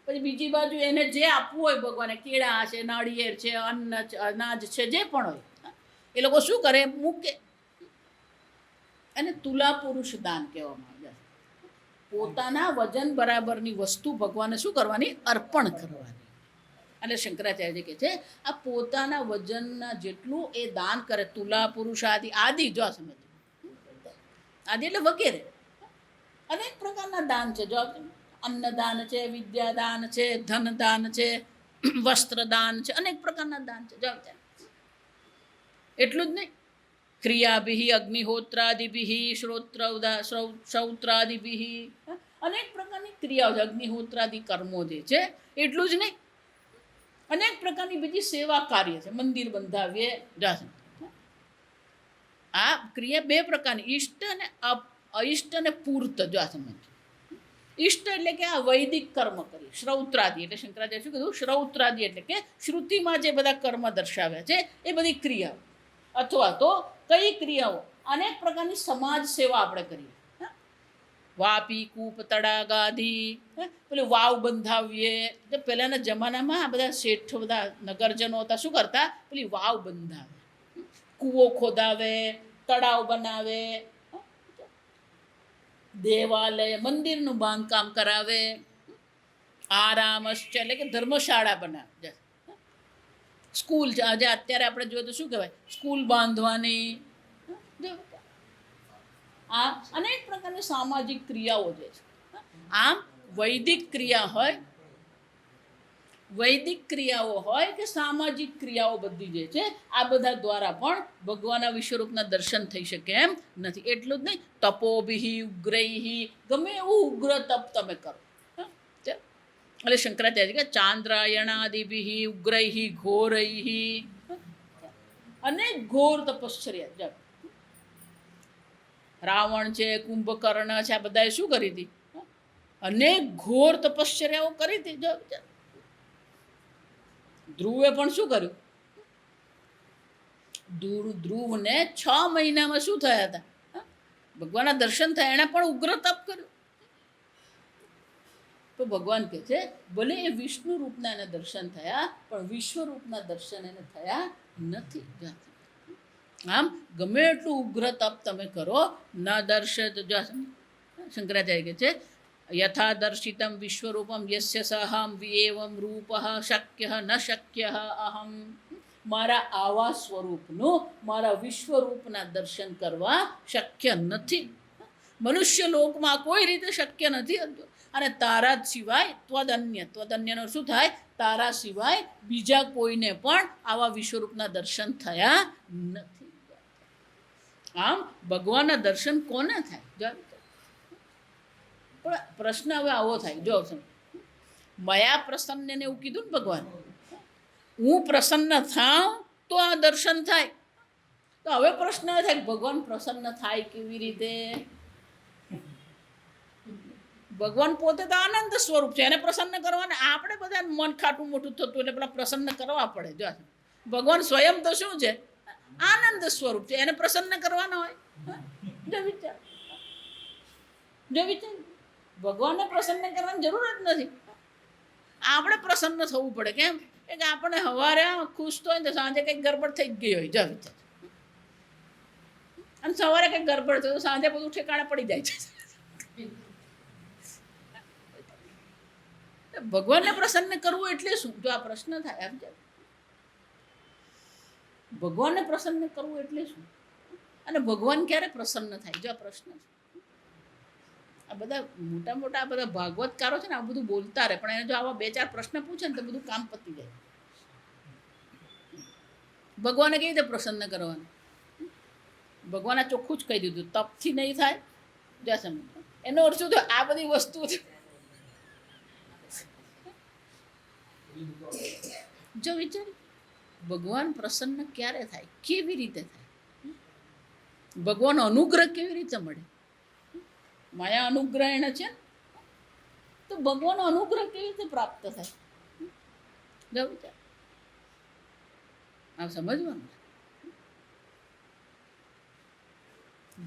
પછી બીજી બાજુ એને જે આપવું હોય ભગવાને, કેળા છે, નાળિયેર છે, અન્ન અનાજ છે, જે પણ હોય એ લોકો શું કરે, મૂકે. અને તુલા પુરુષ દાન કહેવામાં આવે. પોતાના વજન બરાબરની વસ્તુ ભગવાને શું કરવાની? અર્પણ કરવાની. અને શંકરાચાર્ય કહે છે આ પોતાના વજનના જેટલું એ દાન કરે. તુલા પુરુષ આદિ જો સમજ, આદિ એટલે વગેરે અનેક પ્રકારના દાન છે. જો અન્નદાન છે, વિદ્યાદાન છે, ધનદાન છે, વસ્ત્રદાન છે, અનેક પ્રકારના દાન છે. જો એટલું જ નહીં, ક્રિયાભિ અગ્નિહોત્રાદિભિ શ્રોત્રાદિભિ અનેક પ્રકારની ક્રિયાઓ છે. અગ્નિહોત્રાદિ કર્મો જે છે એટલું જ નહીં, અનેક પ્રકારની બીજી સેવા કાર્ય છે. મંદિર બંધાવીએ, આ ક્રિયા બે પ્રકારની, ઈષ્ટ અને અઈષ્ટ અને પૂર્ત. જો આ સમજ, ઈષ્ટ એટલે કે આ વૈદિક કર્મ કરી, શ્રૌત્રાદિ એટલે શંકરાચાર્ય શું કીધું, શ્રૌત્રાદિ એટલે કે શ્રુતિમાં જે બધા કર્મ દર્શાવ્યા છે એ બધી ક્રિયાઓ, અથવા તો કઈ ક્રિયાઓ, અનેક પ્રકારની સમાજ સેવા આપણે કરીએ. વાપી, કૂપ, તળાગાદી, પેલું વાવ બંધાવીએ. એટલે પહેલાંના જમાનામાં આ બધા શેઠ, બધા નગરજનો હતા, શું કરતા, પેલી વાવ બંધાવે, કૂવો ખોદાવે, તળાવ બનાવે, દેવાલય, મંદિરનું બાંધકામ કરાવે, આરામશ્ચ એટલે કે ધર્મશાળા બનાવે, સ્કૂલ આજે અત્યારે આપણે જોઈએ તો શું કહેવાય, સ્કૂલ બાંધવાની. આ અનેક પ્રકારની સામાજિક ક્રિયાઓ જે છે. આમ વૈદિક ક્રિયા હોય, વૈદિક ક્રિયાઓ હોય કે સામાજિક ક્રિયાઓ બધી જે છે આ બધા દ્વારા પણ ભગવાનના વિશ્વરૂપના દર્શન થઈ શકે એમ નથી. એટલું જ નહીં, તપોભિ ઉગ્રૈહિ, ગમે એવું ઉગ્ર તપ તમે કરો. એટલે શંકરાચાર્ય કે ચાંદ્રાયણાદિભિ ઉગ્રૈહિ ઘોરૈહિ, અનેક ઘોર તપશ્ચર્યા. રાવણ છે, કુંભકર્ણ છે, આ બધાએ શું કરી હતી, અનેક ઘોર તપશ્ચર્યાઓ કરી હતી. જો ધ્રુવે પણ શું કર્યું, ધ્રુવને 6 મહિનામાં શું થયા હતા, ભગવાનના દર્શન થયા, એણે પણ ઉગ્ર તપ કર્યું. તો ભગવાન કહે છે ભલે એ વિષ્ણુ રૂપના એને દર્શન થયા, પણ વિશ્વરૂપના દર્શન એને થયા નથી. આમ ગમે એટલું ઉગ્ર તપ તમે કરો, ન દર્શત. શંકરાચાર્ય કહે છે યથા દર્શિતમ વિશ્વરૂપમ યસ્ય સહમ એવમ રૂપ શક્ય ન શક્ય અહમ. મારા આવા સ્વરૂપનું, મારા વિશ્વરૂપના દર્શન કરવા શક્ય નથી. મનુષ્ય લોકમાં કોઈ રીતે શક્ય નથી. અને તારા સિવાય ત્વદન્યનો શું થાય, તારા સિવાય બીજા કોઈને પણ આવા વિશ્વરૂપના દર્શન થયા નથી. આમ ભગવાનના દર્શન કોને થાય? પણ પ્રશ્ન હવે આવો થાય, જો મયા પ્રસન્ન ને એવું કીધું ને ભગવાન, હું પ્રસન્ન થાઉં તો આ દર્શન થાય. તો હવે પ્રશ્ન એ થાય ભગવાન પ્રસન્ન થાય કેવી રીતે? ભગવાન પોતે તો આનંદ સ્વરૂપ છે, એને પ્રસન્ન કરવાને આપણે બધા મન ખાટું મોટું થતું એટલે પેલા પ્રસન્ન કરવા પડે. જો ભગવાન સ્વયં તો શું છે, આનંદ સ્વરૂપ છે, એને પ્રસન્ન કરવાના હોય. જો વિચાર ભગવાનને પ્રસન્ન કરવાની જરૂર જ નથી, આપણે પ્રસન્ન થવું પડે. કેમ કે આપણે સવારે ખુશ તો હોય ને સાંજે કંઈક ગરબડ થઈ જ ગઈ હોય. જો વિચાર, અને સવારે કંઈક ગરબડ થયું તો સાંજે બધું ઠેકાણે પડી જાય છે. ભગવાનને પ્રસન્ન કરવું એટલે શું? જો આ પ્રશ્ન થાય, ભગવાનને પ્રસન્ન કરવું એટલે શું, અને ભગવાન ક્યારે પ્રસન્ન થાય? જો આ પ્રશ્ન છે. આ બધા મોટા મોટા આ બધા ભાગવતકારો છે ને, આ બધું બોલતા રહે, પણ એને જો આવા 2-4 પ્રશ્ન પૂછે ને તો બધું કામ પતી જાય. ભગવાને કેવી રીતે પ્રસન્ન કરવાનું? ભગવાને ચોખ્ખું જ કહી દીધું, તપથી નહીં થાય. જો સમજ, એનો અર્થ શું થયો? આ બધી વસ્તુ છે. જો વિચાર, ભગવાન પ્રસન્ન ક્યારે થાય, કેવી રીતે થાય? ભગવાન અનુગ્રહ કેવી રીતે મળે? માયા અનુગ્રહ એને છે, તો ભગવાન અનુગ્રહ કેવી રીતે પ્રાપ્ત થાય? જો વિચાર, આ સમજવાનું.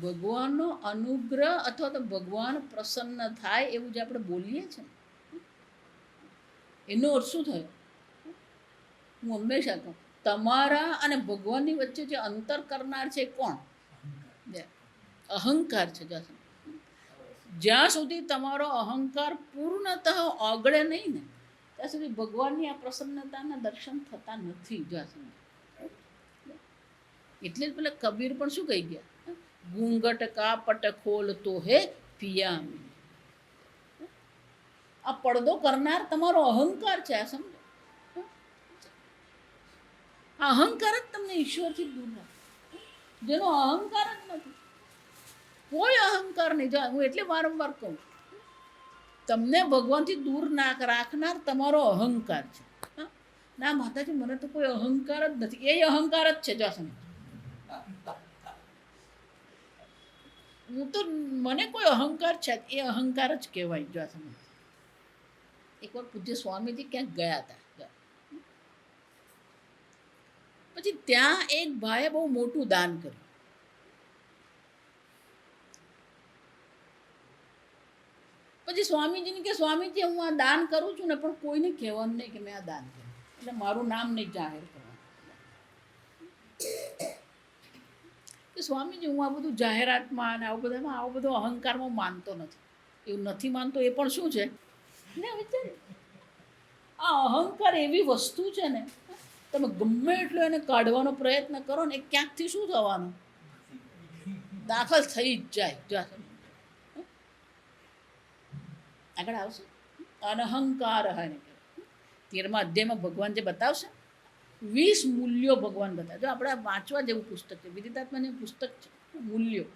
ભગવાનનો અનુગ્રહ અથવા તો ભગવાન પ્રસન્ન થાય એવું જે આપણે બોલીએ છીએ, એનો અર્થ શું થયો? હું હંમેશા કહું, તમારા અને ભગવાનની વચ્ચે જે અંતર કરનાર છે કોણ? અહંકાર છે. જ્યાં સુધી તમારો અહંકાર પૂર્ણતઃ ઓગળે નહીં ને, ત્યાં સુધી ભગવાનની આ પ્રસન્નતાના દર્શન થતા નથી. એટલે જ પેલા કબીર પણ શું કહી ગયા, ઘૂંઘટ કા પટ ખોલતો હે પિયા. આ પડદો કરનાર તમારો અહંકાર છે. આ સમજો, આ અહંકાર જ તમને ઈશ્વરથી દૂર રાખે. જેનો અહંકાર જ નથી, કોઈ અહંકાર નહીં. જો હું એટલે વારંવાર કહું, તમને ભગવાનથી દૂર રાખનાર તમારો અહંકાર છે. ના માતાજી, મને તો કોઈ અહંકાર જ નથી. એ અહંકાર જ છે. જો સમજ, હું તો, મને કોઈ અહંકાર છે, એ અહંકાર જ કહેવાય. જો સમજ, એકવાર પૂજ્ય સ્વામીજી ક્યાંક ગયા હતા, પછી ત્યાં એક ભાઈએ બહુ મોટું દાન કર્યું. પછી સ્વામીજીને કે સ્વામીજી, હું આ દાન કરું છું ને, પણ કોઈને કહેવાનું નહીં કે મેં આ દાન કર્યું, એટલે મારું નામ નહીં જાહેર કરવાનું. કે સ્વામીજી, હું આ બધું જાહેરાતમાં અને આવું બધામાં, આવો બધો અહંકારમાં માનતો નથી. એવું નથી માનતો એ પણ શું છે ને, વિચાર, આ અહંકાર એવી વસ્તુ છે ને, તમે ગમે એટલો એને કાઢવાનો પ્રયત્ન કરો ને, એ ક્યાંકથી શું થવાનું, દાખલ થઈ જ જાય. આગળ આવશે અનહંકાર. એને 13મા અધ્યાયમાં ભગવાન જે બતાવશે 20 મૂલ્યો ભગવાન બતાવે. જો આપણે વાંચવા જેવું પુસ્તક છે, વિદિતાત્માનું પુસ્તક છે, મૂલ્યો.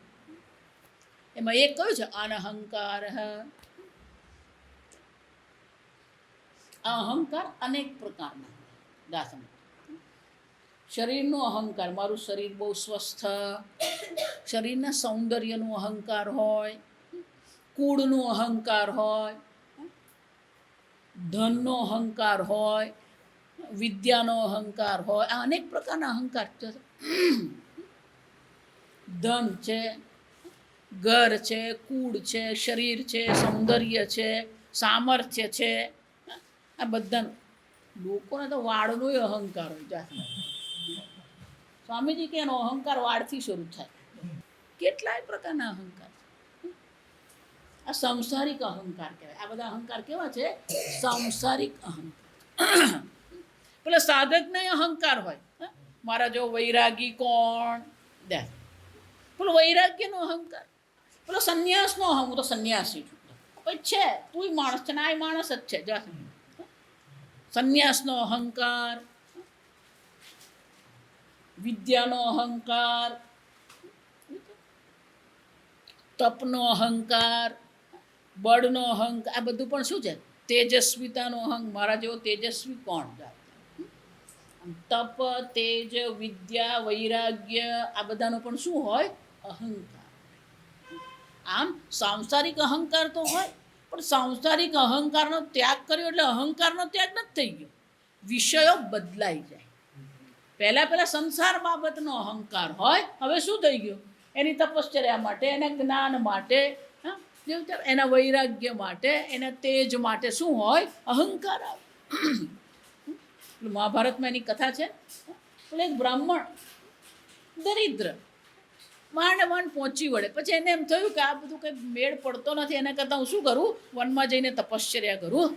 એમાં એક કયું છે, અનહંકાર. આ અહંકાર અનેક પ્રકારના દાસન. શરીરનો અહંકાર, મારું શરીર બહુ સ્વસ્થ, શરીરના સૌંદર્યનો અહંકાર હોય, કુળનો અહંકાર હોય, ધનનો અહંકાર હોય, વિદ્યાનો અહંકાર હોય. આ અનેક પ્રકારના અહંકાર છે. ધન છે, ઘર છે, કુળ છે, શરીર છે, સૌંદર્ય છે, સામર્થ્ય છે. આ બધાનું, લોકોને તો વાળનો અહંકાર હોય. સ્વામીજી કે એનો અહંકાર વાળથી શરૂ થાય. કેટલાય પ્રકારના અહંકાર. આ સંસારિક અહંકાર કહેવાય. આ બધા અહંકાર કેવા છે, સંસારિક અહંકાર. પેલા સાધકને અહંકાર હોય, મારા જો વૈરાગી કોણ દે, પેલો વૈરાગ્યનો અહંકાર. પેલો સંન્યાસનો અહંકાર, હું તો સંન્યાસી છું. પછી છે, તું માણસ છે ને, આ માણસ જ છે. જો સંન્યાસનો અહંકાર, વિદ્યાનો અહંકાર, તપનો અહંકાર, બળનો અહંકાર. આ બધું પણ શું છે, તેજસ્વીતાનો અહંકાર. મારા જેવો તેજસ્વી કોણ? તપ, તેજ, વિદ્યા, વૈરાગ્ય, આ બધાનો પણ શું હોય, અહંકાર. આમ સાંસારિક અહંકાર તો હોય, પણ સાંસારિક અહંકારનો ત્યાગ કર્યો એટલે અહંકારનો ત્યાગ નથી થઈ ગયો, વિષયો બદલાઈ જાય. પહેલા સંસાર બાબતનો અહંકાર હોય, હવે શું થઈ ગયું, એની તપશ્ચર્યા માટે, એના જ્ઞાન માટે, એના વૈરાગ્ય માટે, એના તેજ માટે શું હોય, અહંકાર આવે. મહાભારતમાં એની કથા છે. એક બ્રાહ્મણ દરિદ્ર માંડ પહોંચી વળે. પછી એને એમ થયું કે આ બધું કંઈ મેળ પડતો નથી, એના કરતાં હું શું કરું, વનમાં જઈને તપશ્ચર્યા કરું,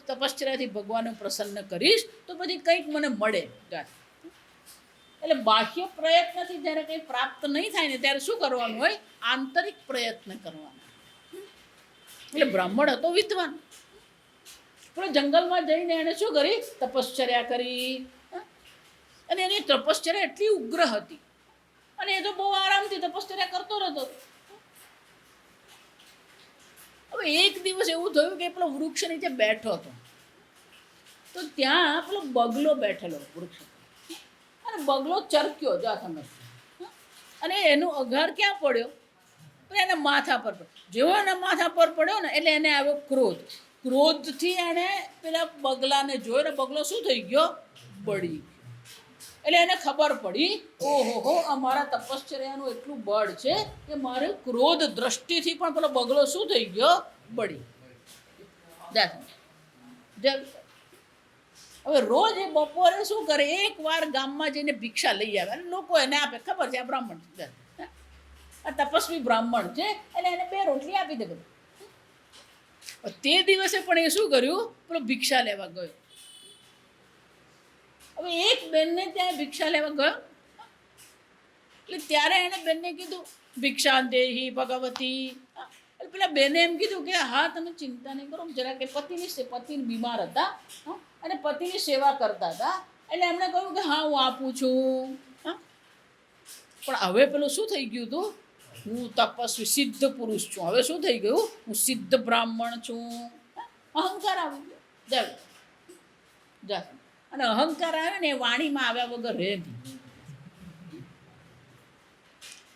તપશ્ચર્યાથી ભગવાનને પ્રસન્ન કરીશ તો પછી કંઈક મને મળે. એટલે બાહ્ય પ્રયત્નથી જ્યારે કંઈ પ્રાપ્ત નહીં થાય ને, ત્યારે શું કરવાનું હોય, આંતરિક પ્રયત્ન કરવાનો. એટલે બ્રાહ્મણ હતો વિદ્વાન, પણ જંગલમાં જઈને એને શું કરી, તપશ્ચર્યા કરી. અને એની તપશ્ચર્યા એટલી ઉગ્ર હતી, અને એ તો બહુ આરામથી તપશ્ચર્યા કરતો રહેતો. હવે એક દિવસ એવું થયું કે પેલો વૃક્ષ નીચે બેઠો હતો, તો ત્યાં પેલો બગલો બેઠેલો વૃક્ષ, અને બગલો ચરક્યો. જા સમજ, અને એનો અઘાર ક્યાં પડ્યો, એના માથા પર પડ્યો. જેવો એના માથા પર પડ્યો ને, એટલે એને આવ્યો ક્રોધ. ક્રોધથી એણે પેલા બગલાને જોયો ને, બગલો શું થઈ ગયો, બળી. એટલે એને ખબર પડી, ઓહો, અમારા તપશ્ચર્યાનું એટલું બળ છે કે મારે ક્રોધ દ્રષ્ટિથી પણ પેલો બગલો શું થઈ ગયો, બળી. હવે રોજ એ બપોરે શું કરે, એક વાર ગામમાં જઈને ભિક્ષા લઈ આવે, અને લોકો એને આપે. ખબર છે આ બ્રાહ્મણ છે, આ તપસ્વી બ્રાહ્મણ છે, એટલે એને 2 રોટલી આપી દે. તે દિવસે પણ એ શું કર્યું, પેલો ભિક્ષા લેવા ગયો. હવે એક બેનને ત્યાં ભિક્ષા લેવા ગયો, એટલે ત્યારે એણે બેનને કીધું ભિક્ષાંદેહી ભગવતી. એટલે પેલા બેને એમ કીધું કે હા તમે ચિંતા નહીં કરો, જરા કે પતિ બીમાર હતા અને પતિની સેવા કરતા હતા, એટલે એમણે કહ્યું કે હા હું આપું છું. પણ હવે પેલું શું થઈ ગયું હતું, હું તપસ્વી સિદ્ધ પુરુષ છું, હવે શું થઈ ગયું, હું સિદ્ધ બ્રાહ્મણ છું. અહંકાર આવી ગયો. જા અને અહંકાર આવે ને એ વાણીમાં આવ્યા વગર રહે નહીં.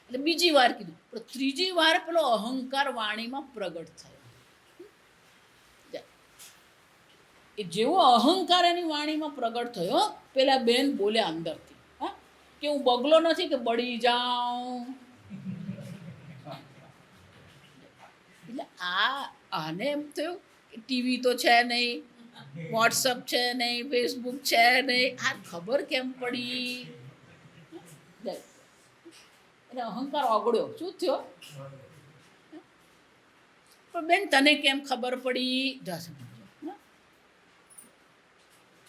એટલે બીજી વાર કીધું, પણ ત્રીજી વાર પેલો અહંકાર વાણીમાં પ્રગટ થયો. એ જેવો અહંકાર એની વાણીમાં પ્રગટ થયો, પેલા બેન બોલ્યા અંદરથી કે હું બગલો નથી કે બળી જાઉં. એટલે આને એમ થયું કે ટીવી તો છે નહીં, વોટ્સઅપ છે નહીં, ફેસબુક છે નહીં, આ ખબર કેમ પડી. એટલે અહંકાર ઓગળ્યો. શું થયો? પણ બેન તને કેમ ખબર પડી?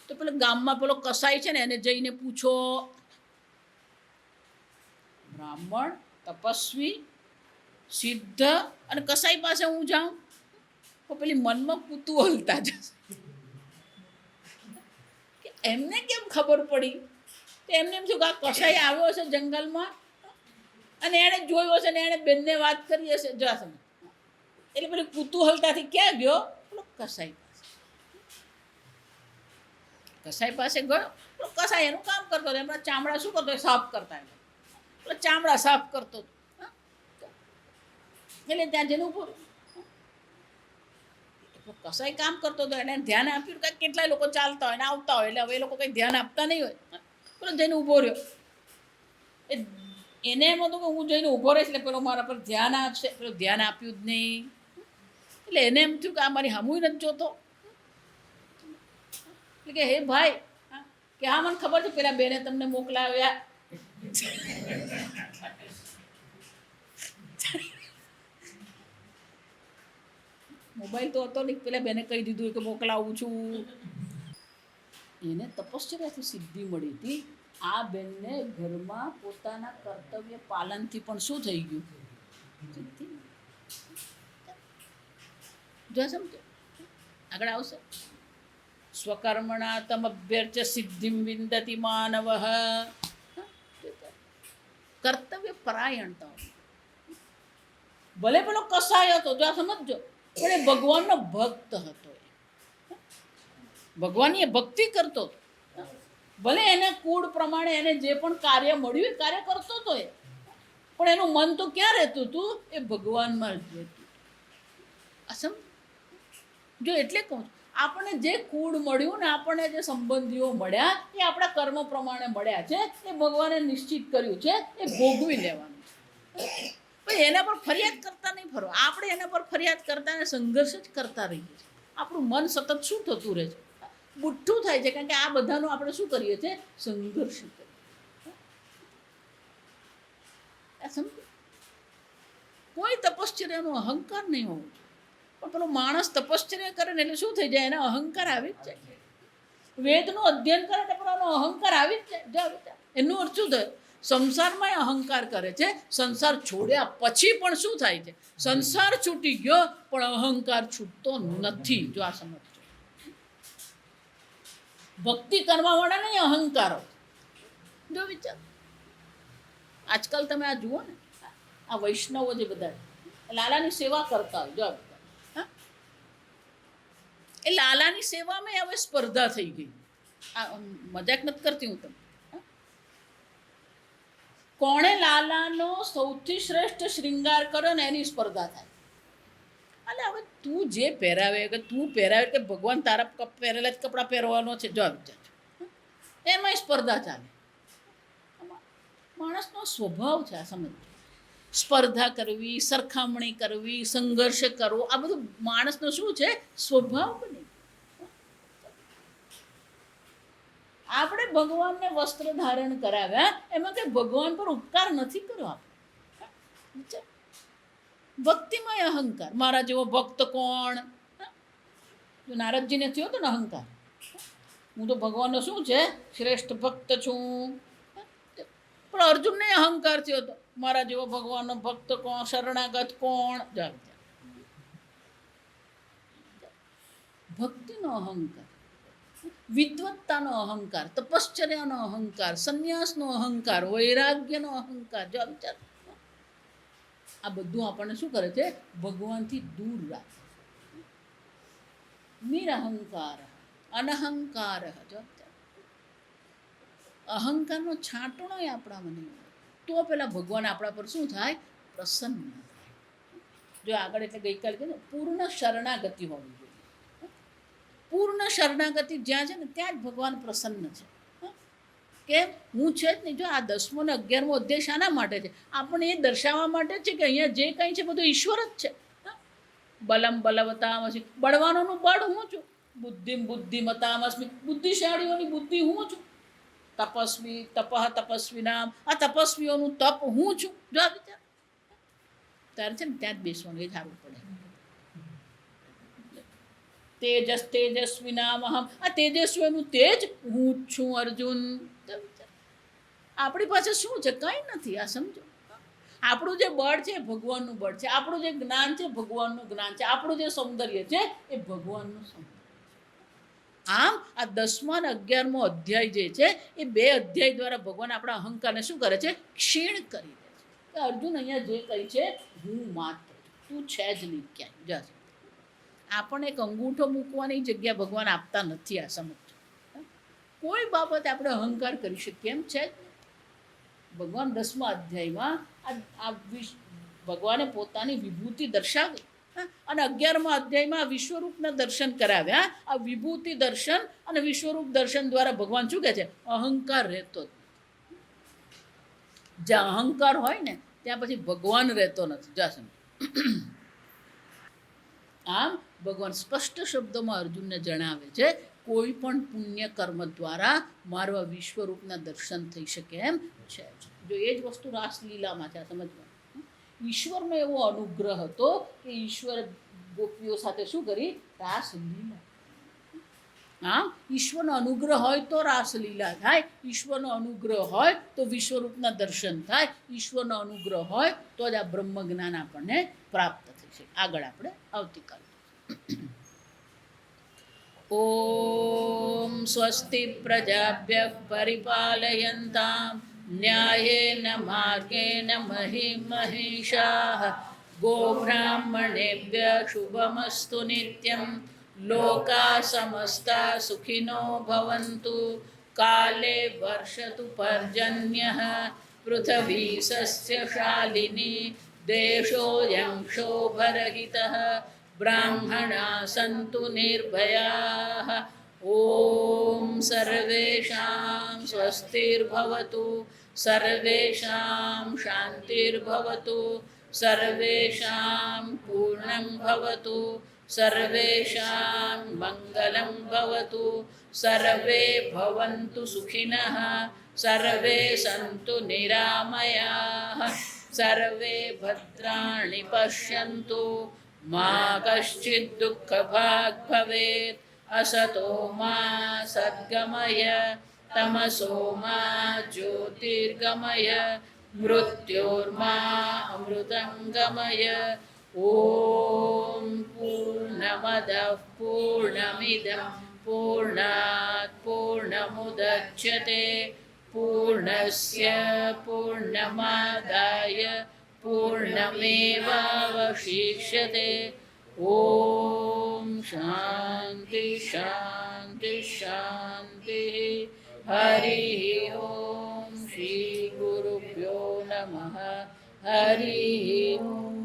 તો પેલો ગામમાં પેલો કસાઈ છે ને એને જઈને પૂછો. બ્રાહ્મણ, તપસ્વી, સિદ્ધ અને કસાઈ પાસે હું જાઉં તો પેલી મનમાં કુતૂહલતા જશે કે એમને કેમ ખબર પડી. તો એમને એમ થયું કે આ કસાઈ આવ્યો હશે જંગલમાં અને એણે જોયો હશે ને એણે બેનને વાત કરી હશે. જશે એટલે પેલી કુતૂહલતાથી ક્યાં ગયો? પેલો કસાઈ પાસે ગયો. પેલો કસાઈ એનું કામ કરતો હતો, એમના ચામડા શું કરતો, સાફ કરતા એટલે ચામડા સાફ કરતો હતો. એટલે ત્યાં જઈને ઉભો કસાઈ કામ કરતો હતો, એને ધ્યાન આપ્યું કે કેટલાય લોકો ચાલતા હોય ને આવતા હોય, એટલે હવે એ લોકો કંઈ ધ્યાન આપતા નહીં હોય. પેલો જઈને ઊભો રહ્યો. એને એમ હતું કે હું જઈને ઊભો રહીશ એટલે પેલો મારા પર ધ્યાન આપશે. પેલો ધ્યાન આપ્યું જ નહીં. એટલે એને એમ થયું કે આ મારી હમુય નથી જોતો. એટલે કે હે ભાઈ કે હા મને ખબર છે પેલા બેને તમને મોકલાવ્યા. મોબાઈલ તો હતો નહીં, પેલા બેને કહી દીધું કે મોકલાવું છું. એને તપશ્ચર્યાથી સિદ્ધિ મળી હતી. આ બેનને ઘરમાં પોતાના કર્તવ્ય પાલનથી પણ શું થઈ ગયું? સિદ્ધિ. જો સમજો આગળ આવશે. સ્વકર્મણા તમભ્યર્ચ્ય સિદ્ધિમ વિંદતિ માનવ. કર્તવ્ય પરાયણતા. ભલે પેલો કસાય હતો, જો સમજો, પણ એ ભગવાનનો ભક્ત હતો. ભગવાનની એ ભક્તિ કરતો હતો. ભલે એને કુળ પ્રમાણે એને જે પણ કાર્ય મળ્યું એ કાર્ય કરતો હતો એ, પણ એનું મન તો ક્યાં રહેતું હતું? એ ભગવાનમાં જ રહેતું. અસમ જો એટલે કહું આપણને જે કુળ મળ્યું ને આપણને જે સંબંધીઓ મળ્યા એ આપણા કર્મ પ્રમાણે મળ્યા છે. એ ભગવાને નિશ્ચિત કર્યું છે, એ ભોગવી લેવાનું છે. પણ એના પર ફરિયાદ કરતા નહીં ફરો. આપણે એના પર ફરિયાદ કરતા અને સંઘર્ષ જ કરતા રહીએ છીએ. આપણું મન સતત શું થતું રહે છે? બુઠ્ઠું થાય છે, કારણ કે આ બધાનો આપણે શું કરીએ છીએ? સંઘર્ષ કરીએ. કોઈ તપશ્ચર્યાનો અહંકાર નહીં હોવો. પણ પેલો માણસ તપશ્ચર્યા કરે ને એટલે શું થઈ જાય? એનો અહંકાર આવી જ જાય. વેદનું અધ્યયન કરે એટલે પેલો અહંકાર આવી જ જાય. એનું અર્થ શું થયું? સંસારમાં અહંકાર કરે છે. સંસાર છોડ્યા પછી પણ શું થાય છે? સંસાર છૂટી ગયો પણ અહંકાર છૂટતો નથી. જો આ સમજો. ભક્તિ કરવા વાળા નહીં અહંકારો. જો વિચાર આજકાલ તમે આ જુઓ ને, આ વૈષ્ણવો જે બધા લાલાની સેવા કરતા હોય, જો એ લાલાની સેવામાં હવે સ્પર્ધા થઈ ગઈ. આ મજાક નથી કરતી હું તમને. કોણે લાલાનો સૌથી શ્રેષ્ઠ શ્રૃંગાર કર્યો ને એની સ્પર્ધા થાય. એટલે હવે તું જે પહેરાવે કે તું પહેરાવે કે ભગવાન તારા પહેરેલા જ કપડાં પહેરવાનો છે, જો વિચાર એમાં સ્પર્ધા ચાલે. માણસનો સ્વભાવ છે આ સમજ. સ્પર્ધા કરવી, સરખામણી કરવી, સંઘર્ષ કરવો, આ બધું માણસનો શું છે? સ્વભાવ બને. આપણે ભગવાનને વસ્ત્ર ધારણ કરાવ્યા, એમાં કઈ ભગવાન પર ઉપકાર નથી કર્યો આપણે. ભક્તિમય અહંકાર. મારા જેવો ભક્ત કોણ? જો નારદજીને થયો હતો ને અહંકાર, હું તો ભગવાનનો શું છે? શ્રેષ્ઠ ભક્ત છું. પણ અર્જુનને અહંકાર થયો હતો, મારા જેવો ભગવાનનો ભક્ત કોણ, શરણાગત કોણ? ભક્તિનો અહંકાર, વિદ્વત્તાનો અહંકાર, તપશ્ચર્યાનો અહંકાર, સંન્યાસનો અહંકાર, વૈરાગ્યનો અહંકાર. જો વિચાર, આ બધું આપણને શું કરે છે? ભગવાનથી દૂર રાખે. નિરહંકાર, અનહંકાર. જો અહંકારનો છાંટણો આપણામાં નહીં હોય તો પેલા ભગવાન આપણા પર શું થાય? પ્રસન્ન થાય. જો આગળ એટલે ગઈકાલે કહે ને, પૂર્ણ શરણાગતિ હોવી જોઈએ. પૂર્ણ શરણાગતિ જ્યાં છે ને ત્યાં જ ભગવાન પ્રસન્ન છે. કેમ? હું છે જ નહીં. જો આ 10મો અને 11મો અધ્યાય શાના માટે છે? આપણે એ દર્શાવવા માટે જ છે કે અહીંયા જે કંઈ છે બધું ઈશ્વર જ છે. બલમ બલવતામસ્મિ, બળવાનોનું બળ હું છું. બુદ્ધિમ બુદ્ધિમતામસ્મિ, બુદ્ધિશાળીઓની બુદ્ધિ હું છું. તપસ્વી તપઃ તપસ્વીનામ, આ તપસ્વીઓનું તપ હું છું. જો આ વિચાર, ત્યારે છે ને ત્યાં જ બેસવાનું, એ સારું પડે. તેજસ તેજસ્વીનામ અહમ, આ તેજસ્વીનું તેજ હું જ છું અર્જુન. આપણી પાસે શું છે? કંઈ નથી. આ સમજો, આપણું જે બળ છે ભગવાનનું બળ છે, આપણું જે જ્ઞાન છે ભગવાનનું જ્ઞાન છે, આપણું જે સૌંદર્ય છે એ ભગવાનનું સૌંદર્ય. આમ આ 10મા અને 11મો અધ્યાય જે છે એ 2 અધ્યાય દ્વારા ભગવાન આપણા અહંકારને શું કરે છે? ક્ષીણ કરી દે છે. કે અર્જુન અહીંયા જે કહી છે, હું માત્ર, તું છે જ નહીં ક્યાંય. જશે આપણને એક અંગૂઠો મૂકવાની જગ્યા ભગવાન આપતા નથી. આ સમજો, કોઈ બાબતે આપણે અહંકાર કરી શકીએ એમ છે. ભગવાન 10મા અધ્યાયમાં આ ભગવાને પોતાની વિભૂતિ દર્શાવી અને 11મા અધ્યાયમાં વિશ્વરૂપના દર્શન કરાવ્યા. આ વિભૂતિ દર્શન અને વિશ્વરૂપ દર્શન દ્વારા ભગવાન શું કહે છે? અહંકાર રહેતો જ નથી. જ્યાં અહંકાર હોય ને ત્યાં પછી ભગવાન રહેતો નથી. જાસમ આમ ભગવાન સ્પષ્ટ શબ્દોમાં અર્જુનને જણાવે છે, કોઈ પણ પુણ્ય કર્મ દ્વારા મારા વિશ્વરૂપના દર્શન થઈ શકે એમ છે. જો એ જ વસ્તુ રાસલીલામાં છે. આ સમજવાનું, ઈશ્વરનો એવો અનુગ્રહ હતો કે ઈશ્વર ગોપીઓ સાથે શું કરી? રાસલીલા. હા, ઈશ્વરનો અનુગ્રહ હોય તો રાસલીલા થાય, ઈશ્વરનો અનુગ્રહ હોય તો વિશ્વરૂપના દર્શન થાય, ઈશ્વરનો અનુગ્રહ હોય તો જ આ બ્રહ્મ જ્ઞાન આપણને પ્રાપ્ત થશે. આગળ આપણે આવતીકાલે. ઓમ સ્વસ્તિ પ્રજાભ્યઃ પરિપાલયન્તામ ન્યાયેન માર્ગેણ મહિં મહિષાઃ ગોબ્રાહ્મણેભ્યઃ શુભમસ્તુ નિત્યં લોકાઃ સમસ્તા સુખિનો ભવन्तુ કાલે વર્ષતુ પર્જન્યઃ પૃથ્વી સસ્યશાલિની દેશોऽયં ક્ષોભરહિતઃ બ્રાહ્મણા સંતુ નિર્ભયાઃ ઓમ સર્વેષાં સ્વસ્તિર્ભવતુ સર્વેષાં શાંતિર્ભવતુ સર્વેષાં પૂર્ણં ભવતુ સર્વેષાં મંગલં ભવતુ સર્વે ભવन्तુ સુખિનઃ સર્વે સन्तુ નિરામયાઃ સર્વે ભદ્રાણિ પશ્યन्तુ મા કશ્ચિદ દુઃખભાગ ભવેत् असतो मा सद्गमय तमसो मा ज्योतिर्गमय मृत्योर्मा अमृतंगमय ओम पूर्णमदः पूर्णमिदं पूर्णात् पूर्णमुदच्यते पूर्णस्य पूर्णमादाय पूर्णमेवावशिष्यते ओम शांति शांति शांति हरि ओम श्री गुरुभ्यो नमः हरि ओम।